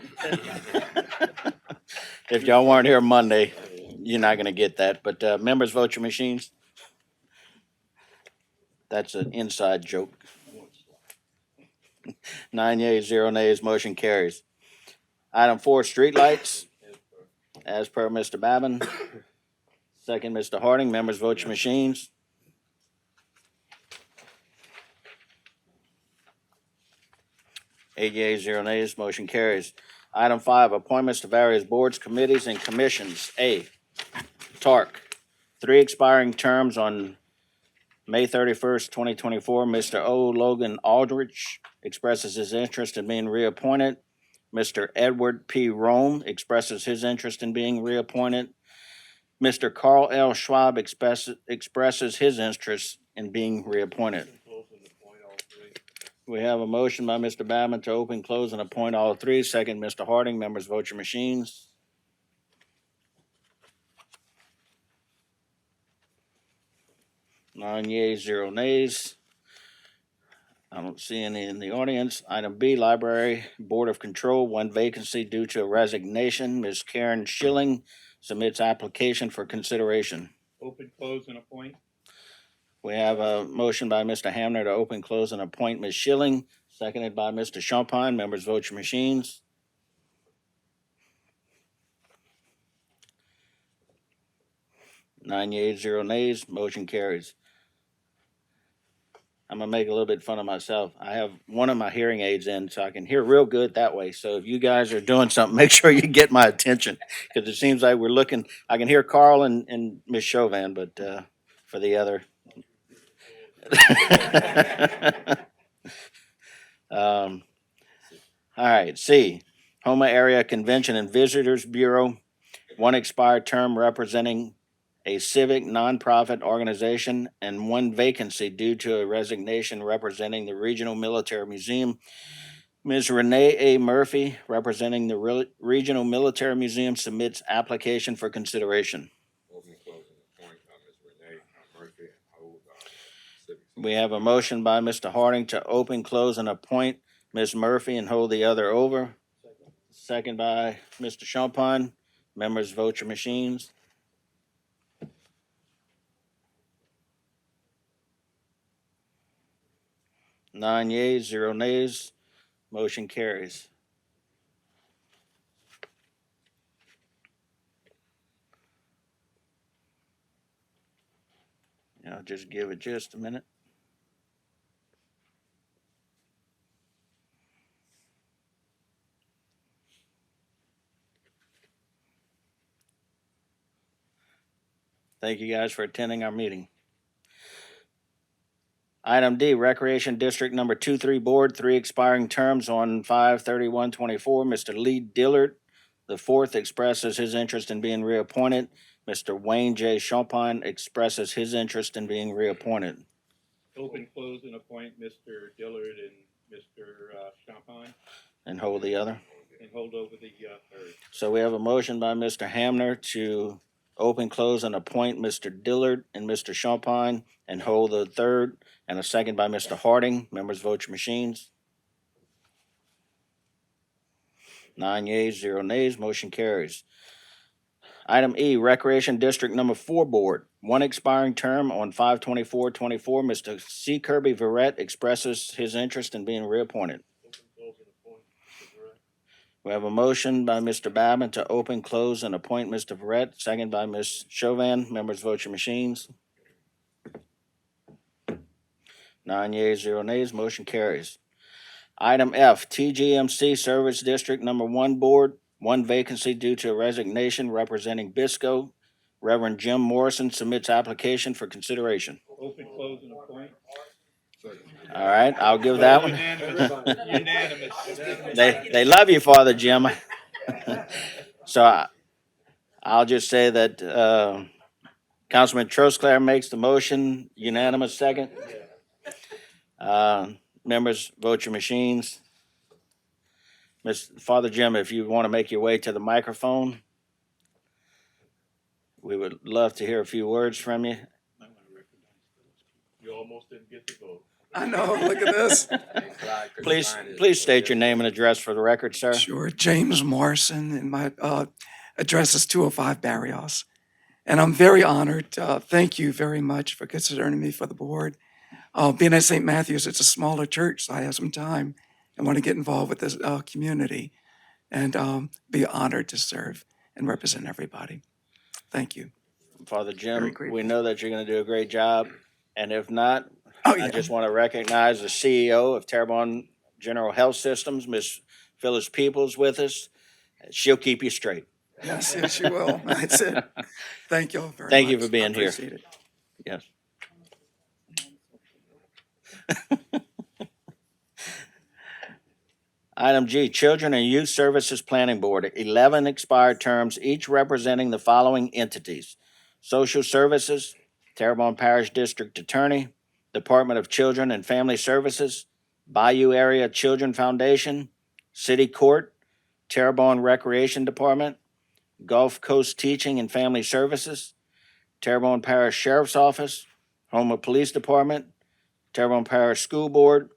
If y'all weren't here Monday, you're not going to get that. But members, vote your machines. That's an inside joke. 9 yeas, 0 nays, motion carries. Item 4, streetlights. As per Mr. Babin. Second, Mr. Harding. Members, vote your machines. Eight yeas, 0 nays, motion carries. Item 5, appointments to various boards, committees, and commissions. A, TARC, 3 expiring terms on May 31st, 2024. Mr. O. Logan Aldrich expresses his interest in being reappointed. Mr. Edward P. Rome expresses his interest in being reappointed. Mr. Carl L. Schwab expresses his interest in being reappointed. We have a motion by Mr. Babin to open, close, and appoint all 3. Second, Mr. Harding. Members, vote your machines. Nine yeas, 0 nays. I don't see any in the audience. Item B, Library Board of Control, 1 vacancy due to a resignation. Ms. Karen Schilling submits application for consideration. Open, close, and appoint. We have a motion by Mr. Hamner to open, close, and appoint Ms. Schilling, seconded by Mr. Champagne. Members, vote your machines. Nine yeas, 0 nays, motion carries. I'm gonna make a little bit fun of myself. I have one of my hearing aids in, so I can hear real good that way. So if you guys are doing something, make sure you get my attention, because it seems like we're looking. I can hear Carl and Ms. Chauvin, but for the other. All right, C, Homa Area Convention and Visitors Bureau, 1 expired term representing a civic nonprofit organization, and 1 vacancy due to a resignation representing the Regional Military Museum. Ms. Renee A. Murphy, representing the Regional Military Museum, submits application for consideration. Open, close, and appoint Ms. Renee Murphy and hold civic. We have a motion by Mr. Harding to open, close, and appoint Ms. Murphy and hold the other over. Second by Mr. Champagne. Members, vote your machines. Nine yeas, 0 nays, motion carries. I'll just give it just a minute. Thank you guys for attending our meeting. Item D, Recreation District Number 2-3 Board, 3 expiring terms on 5/31/24. Mr. Lee Dillard, the fourth, expresses his interest in being reappointed. Mr. Wayne J. Champagne expresses his interest in being reappointed. Open, close, and appoint Mr. Dillard and Mr. Champagne, And hold the other. and hold over the third. So we have a motion by Mr. Hamner to open, close, and appoint Mr. Dillard and Mr. Champagne and hold the third, and a second by Mr. Harding. Members vote your machines. 9 yeas, 0 nays, motion carries. Item E, Recreation District Number 4 Board, 1 expiring term on 5/24/24. Mr. C. Kirby Verrett expresses his interest in being reappointed. We have a motion by Mr. Babin to open, close, and appoint Mr. Verrett, second by Ms. Chauvin. Members vote your machines. 9 yeas, 0 nays, motion carries. Item F, TGMC Service District Number 1 Board, 1 vacancy due to resignation representing Bisco. Reverend Jim Morrison submits application for consideration. Open, close, and appoint. All right, I'll give that one. Unanimous. They love you, Father Jim. So I'll just say that Councilman Trosclair makes the motion, unanimous second. Members, vote your machines. Father Jim, if you want to make your way to the microphone, we would love to hear a few words from you. You almost didn't get the vote. I know, look at this. Please state your name and address for the record, sir. Sure, James Morrison, and my address is 205 Barrios. And I'm very honored. Thank you very much for considering me for the board. Being at St. Matthew's, it's a smaller church, so I have some time and want to get involved with this community and be honored to serve and represent everybody. Thank you. Father Jim, Very grateful. we know that you're going to do a great job. And if not, Oh, yeah. I just want to recognize the CEO of Terrebonne General Health Systems, Ms. Phyllis Peoples, with us. She'll keep you straight. Yes, yes, you will. That's it. Thank you all very much. Thank you for being here. Appreciate it. Yes. Item G, Children and Youth Services Planning Board, 11 expired terms, each representing the following entities: Social Services, Terrebonne Parish District Attorney, Department of Children and Family Services, Bayou Area Children Foundation, City Court, Terrebonne Recreation Department, Gulf Coast Teaching and Family Services, Terrebonne Parish Sheriff's Office, Houma Police Department, Terrebonne Parish School Board,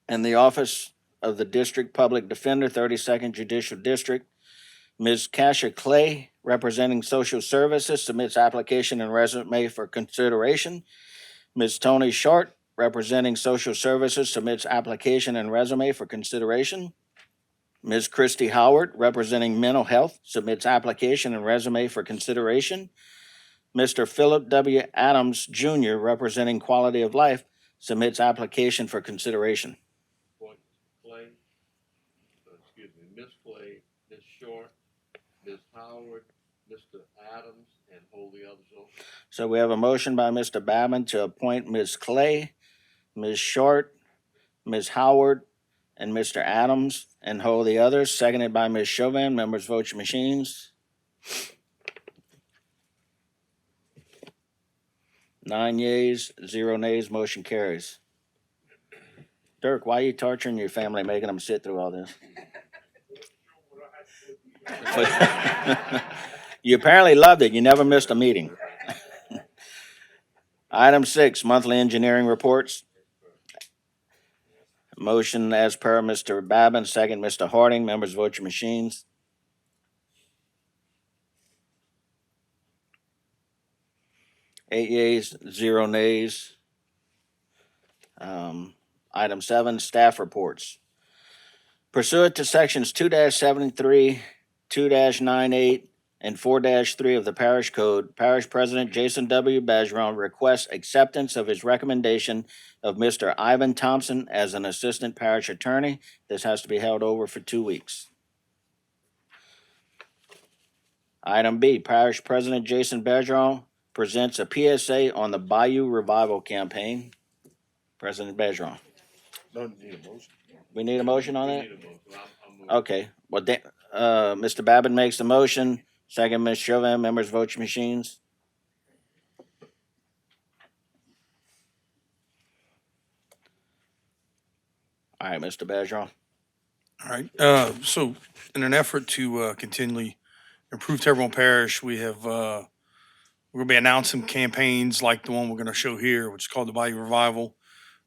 and the Office of the District Public Defender, 32nd Judicial District. Ms. Kasha Clay, representing Social Services, submits application and resume for consideration. Ms. Tony Short, representing Social Services, submits application and resume for consideration. Ms. Christy Howard, representing Mental Health, submits application and resume for consideration. Mr. Philip W. Adams Jr., representing Quality of Life, submits application for consideration. Clay, Ms. Clay, Ms. Short, Ms. Howard, Mr. Adams, and hold the others open. So we have a motion by Mr. Babin to appoint Ms. Clay, Ms. Short, Ms. Howard, and Mr. Adams, and hold the others, seconded by Ms. Chauvin. Members vote your machines. 9 yeas, 0 nays, motion carries. Dirk, why are you torturing your family, making them sit through all this? You apparently loved it. You never missed a meeting. Item 6, monthly engineering reports. Motion as per Mr. Babin, second Mr. Harding. Members vote your machines. 8 yeas, 0 nays. Item 7, staff reports. Pursuant to sections 2-73, 2-98, and 4-3 of the Parish Code, Parish President Jason W. Bergeron requests acceptance of his recommendation of Mr. Ivan Thompson as an Assistant Parish Attorney. This has to be held over for 2 weeks. Item B, Parish President Jason Bergeron presents a PSA on the Bayou Revival Campaign. President Bergeron. No need a motion. We need a motion on that? Okay, well, Mr. Babbitt makes the motion, second, Ms. Chauvin, members vote your machines. All right, Mr. Bergeron. All right, so in an effort to continually improve Terrebonne Parish, we have, we're gonna be announcing campaigns like the one we're gonna show here, which is called the Bayou Revival,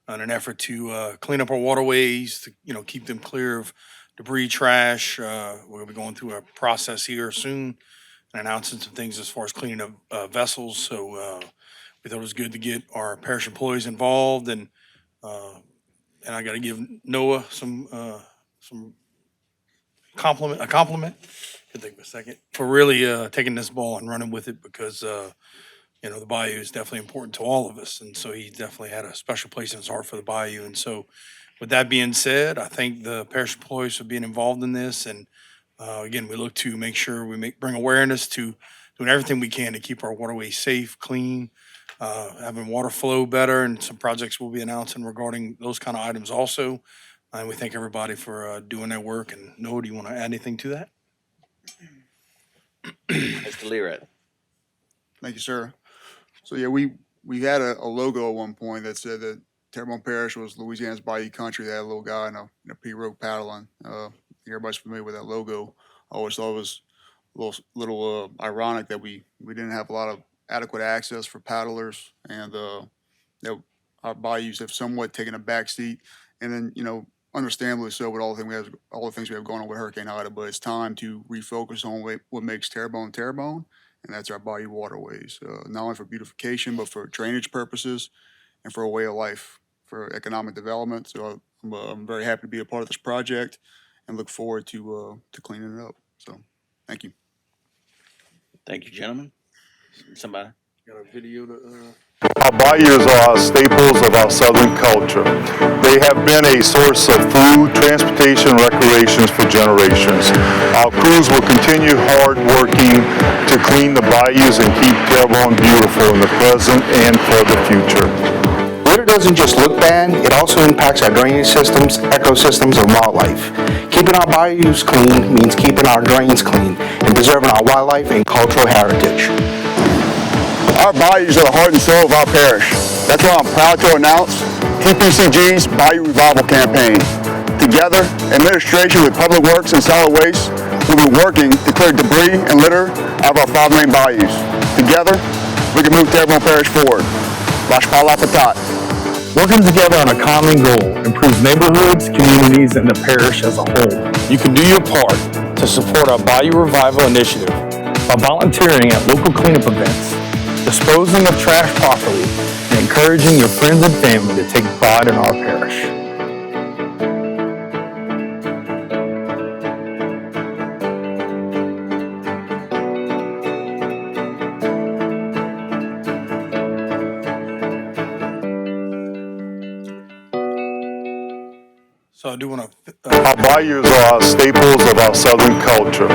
in an effort to clean up our waterways, to, keep them clear of debris, trash. We're gonna be going through a process here soon and announcing some things as far as cleaning up vessels. So we thought it was good to get our parish employees involved, and I got to give Noah some a compliment. Could think of a second for really taking this ball and running with it, because the bayou is definitely important to all of us, and so he definitely had a special place in his heart for the bayou. And so, with that being said, I thank the parish employees for being involved in this, and again, we look to make sure we bring awareness to doing everything we can to keep our waterways safe, clean, having water flow better, and some projects we'll be announcing regarding those kind of items also. And we thank everybody for doing their work. And Noah, do you want to add anything to that? Mr. Learat. Thank you, sir. So yeah, we had a logo at one point that said that Terrebonne Parish was Louisiana's Bayou Country. They had a little guy in a pirogue paddling. Everybody's familiar with that logo. I always thought it was a little ironic that we didn't have a lot of adequate access for paddlers, and that our bayous have somewhat taken a back seat. And then, understandably so, with all the things we have going on with Hurricane Ida. But it's time to refocus on what makes Terrebonne Terrebonne, and that's our bayou waterways. Not only for beautification, but for drainage purposes and for a way of life, for economic development. So I'm very happy to be a part of this project and look forward to cleaning it up. So, thank you. Thank you, gentlemen. Somebody? Got a video to. Our bayous are staples of our southern culture. They have been a source of food, transportation, recreations for generations. Our crews will continue hard working to clean the bayous and keep Terrebonne beautiful in the present and for the future. Litter doesn't just look bad, it also impacts our drainage systems, ecosystems, and wildlife. Keeping our bayous clean means keeping our drains clean and preserving our wildlife and cultural heritage. Our bayous are the heart and soul of our parish. That's why I'm proud to announce TPCG's Bayou Revival Campaign. Together, administration with Public Works and Solid Waste will be working to clear debris and litter out of our 5 main bayous. Together, we can move Terrebonne Parish forward. Lashpala Patat. Working together on a common goal improves neighborhoods, communities, and the parish as a whole. You can do your part to support our Bayou Revival initiative by volunteering at local cleanup events, disposing of trash properly, and encouraging your friends and family to take pride in our parish. So I do want to. Our bayous are staples of our southern culture.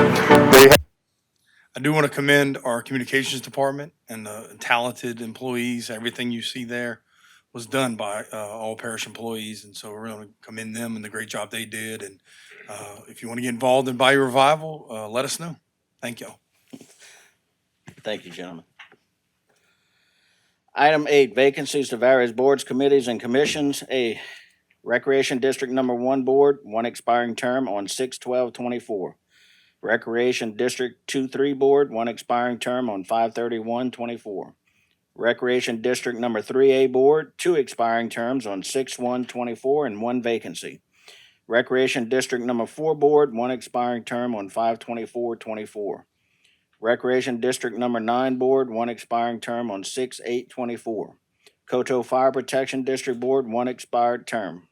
I do want to commend our communications department and the talented employees. Everything you see there was done by all parish employees, and so we're going to commend them and the great job they did. And if you want to get involved in Bayou Revival, let us know. Thank y'all. Thank you, gentlemen. Item 8, vacancies to various boards, committees, and commissions. A Recreation District Number 1 Board, 1 expiring term on 6/12/24. Recreation District 2-3 Board, 1 expiring term on 5/31/24. Recreation District Number 3A Board, 2 expiring terms on 6/1/24 and 1 vacancy. Recreation District Number 4 Board, 1 expiring term on 5/24/24. Recreation District Number 9 Board, 1 expiring term on 6/8/24. Coteau Fire Protection District Board, 1 expired term.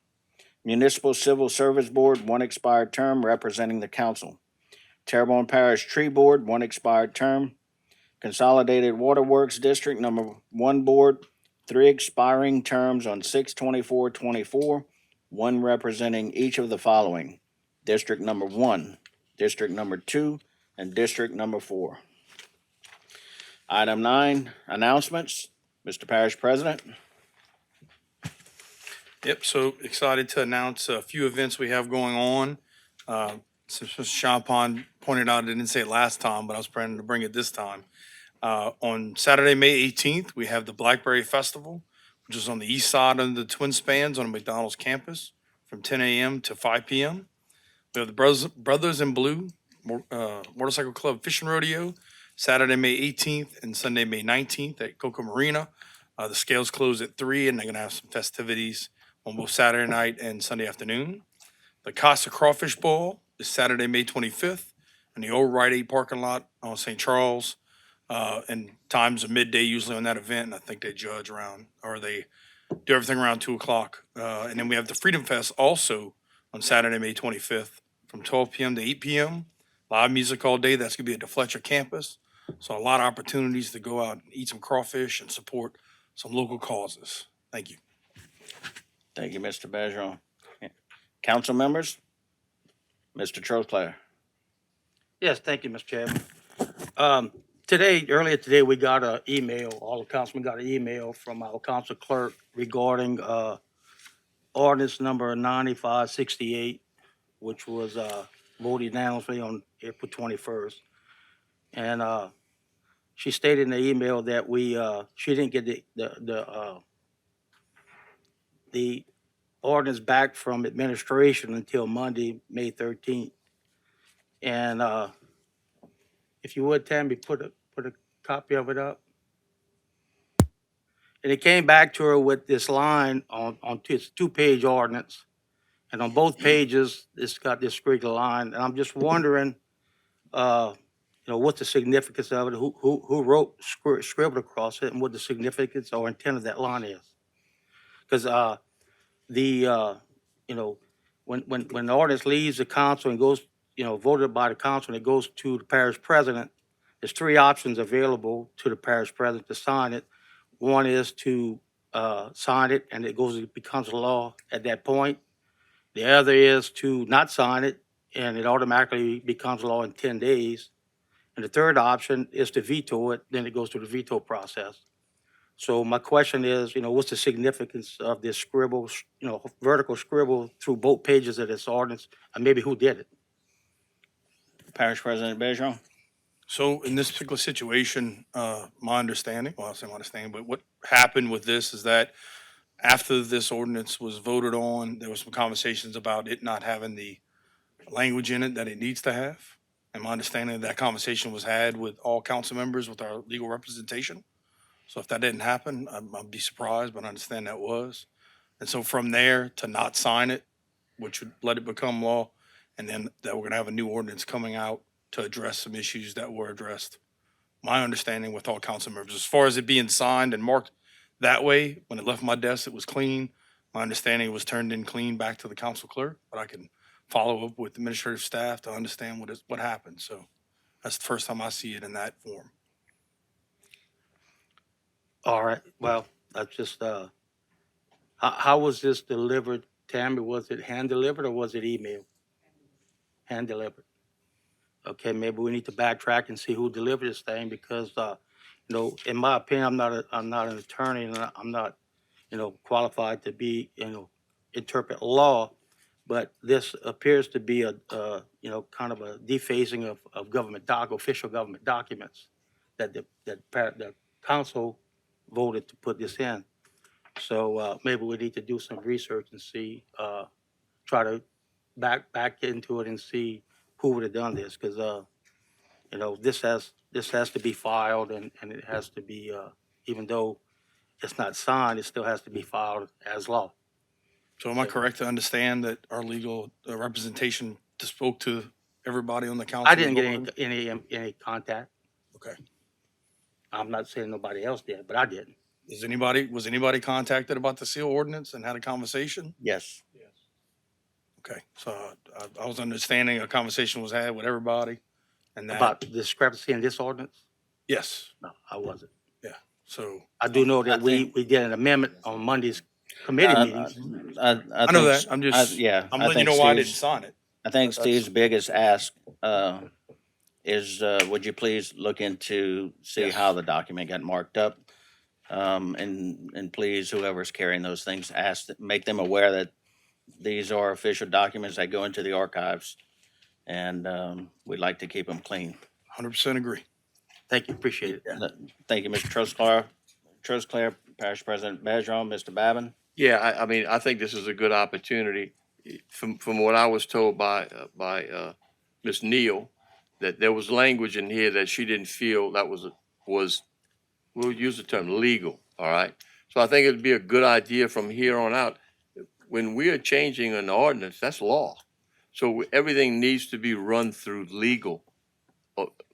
Municipal Civil Service Board, 1 expired term representing the council. Terrebonne Parish Tree Board, 1 expired term. Consolidated Waterworks District Number 1 Board, 3 expiring terms on 6/24/24, 1 representing each of the following: District Number 1, District Number 2, and District Number 4. Item 9, announcements. Mr. Parish President. Yep, so excited to announce a few events we have going on. Since Mr. Champon pointed out, I didn't say it last time, but I was planning to bring it this time. On Saturday, May 18th, we have the Blackberry Festival, which is on the east side of the Twin Spans on the McDonald's campus from 10 a.m. to 5 p.m. We have the Brothers in Blue Motorcycle Club Fishing Rodeo, Saturday, May 18th and Sunday, May 19th at Coca Marina. The scales close at 3, and they're going to have some festivities on both Saturday night and Sunday afternoon. The Casa Crawfish Bowl is Saturday, May 25th in the old Rite Aid parking lot on St. Charles. And times of midday usually on that event, and I think they judge around, or they do everything around 2 o'clock. And then we have the Freedom Fest also on Saturday, May 25th from 12 p.m. to 8 p.m. Live music all day. That's going to be at the Fletcher campus. So a lot of opportunities to go out and eat some crawfish and support some local causes. Thank you. Thank you, Mr. Bergeron. Council members? Mr. Troclair. Yes, thank you, Mr. Chairman. Earlier today, we got an email, all the councilmen got an email from our council clerk regarding ordinance number 9568, which was voted unanimously on April 21st. And she stated in the email that she didn't get the ordinance back from administration until Monday, May 13th. And if you would, Tammy, put a copy of it up. And it came back to her with this line on it's 2-page ordinance. And on both pages, it's got this squiggly line. And I'm just wondering, what's the significance of it? Who wrote, scribbled across it, and what the significance or intent of that line is? Because when the ordinance leaves the council and goes, voted by the council and it goes to the parish president, there's 3 options available to the parish president to sign it. One is to sign it and it becomes a law at that point. The other is to not sign it and it automatically becomes law in 10 days. And the third option is to veto it, then it goes through the veto process. So my question is, what's the significance of this scribble, vertical scribble through both pages of this ordinance, and maybe who did it? Parish President Bergeron. So in this particular situation, my understanding, well, I say my understanding, but what happened with this is that after this ordinance was voted on, there was some conversations about it not having the language in it that it needs to have. And my understanding that conversation was had with all council members with our legal representation. So if that didn't happen, I'd be surprised, but I understand that was. And so from there to not sign it, which would let it become law, and then that we're gonna have a new ordinance coming out to address some issues that were addressed. My understanding with all council members, as far as it being signed and marked that way, when it left my desk, it was clean. My understanding it was turned in clean back to the council clerk, but I can follow up with administrative staff to understand what happened. So that's the first time I see it in that form. All right, well, that's just, how was this delivered, Tammy? Was it hand delivered or was it email? Hand delivered. Okay, maybe we need to backtrack and see who delivered this thing because, in my opinion, I'm not an attorney and I'm not, qualified to be, interpret law. But this appears to be a kind of a defacing of government official government documents that the council voted to put this in. So maybe we need to do some research and see, try to back into it and see who would have done this, because this has to be filed and it has to be even though it's not signed, it still has to be filed as law. So am I correct to understand that our legal representation spoke to everybody on the council? I didn't get any contact. Okay. I'm not saying nobody else did, but I didn't. Was anybody contacted about the seal ordinance and had a conversation? Yes. Okay, so I was understanding a conversation was had with everybody and that. About the discrepancy in this ordinance? Yes. No, I wasn't. Yeah, so. I do know that we did an amendment on Monday's committee meetings. I know that, I'm just, I'm letting you know why I didn't sign it. I think Steve's biggest ask is, would you please look into, see how the document got marked up? And please, whoever's carrying those things, make them aware that these are official documents that go into the archives. And we'd like to keep them clean. 100% agree. Thank you, appreciate it. Thank you, Mr. Trosclair, Parish President Bergeron, Mr. Babin. Yeah, I mean, I think this is a good opportunity. From what I was told by Ms. Neal, that there was language in here that she didn't feel that was, we'll use the term legal, all right? So I think it'd be a good idea from here on out, when we are changing an ordinance, that's law. So everything needs to be run through legal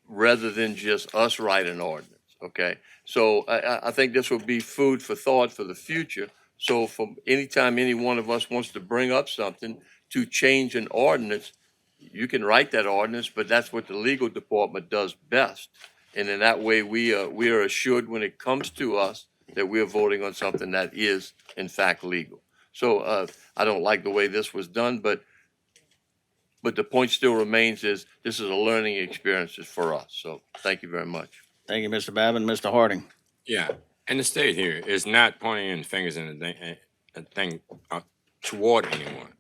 rather than just us write an ordinance, okay? So I think this will be food for thought for the future. So from anytime any one of us wants to bring up something to change an ordinance, you can write that ordinance, but that's what the legal department does best. And in that way, we are assured when it comes to us that we're voting on something that is in fact legal. So I don't like the way this was done, but the point still remains is this is a learning experience for us. So thank you very much. Thank you, Mr. Babin. Mr. Harding. Yeah, and the state here is not pointing any fingers in a thing toward anyone.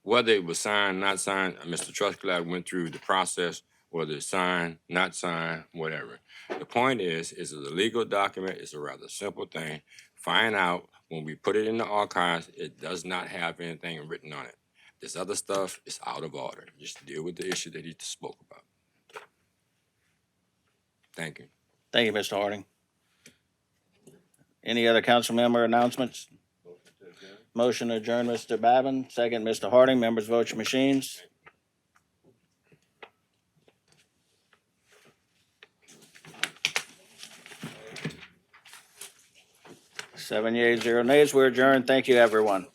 Whether it was signed, not signed, Mr. Trusclair went through the process, whether it's signed, not signed, whatever. The point is a legal document. It's a rather simple thing. Find out when we put it in the archives, it does not have anything written on it. This other stuff is out of order. Just deal with the issue that he just spoke about. Thank you. Thank you, Mr. Harding. Any other council member announcements? Motion to adjourn, Mr. Babin. Second, Mr. Harding. Members vote your machines. Seven yeas, 0 nays. We're adjourned. Thank you, everyone.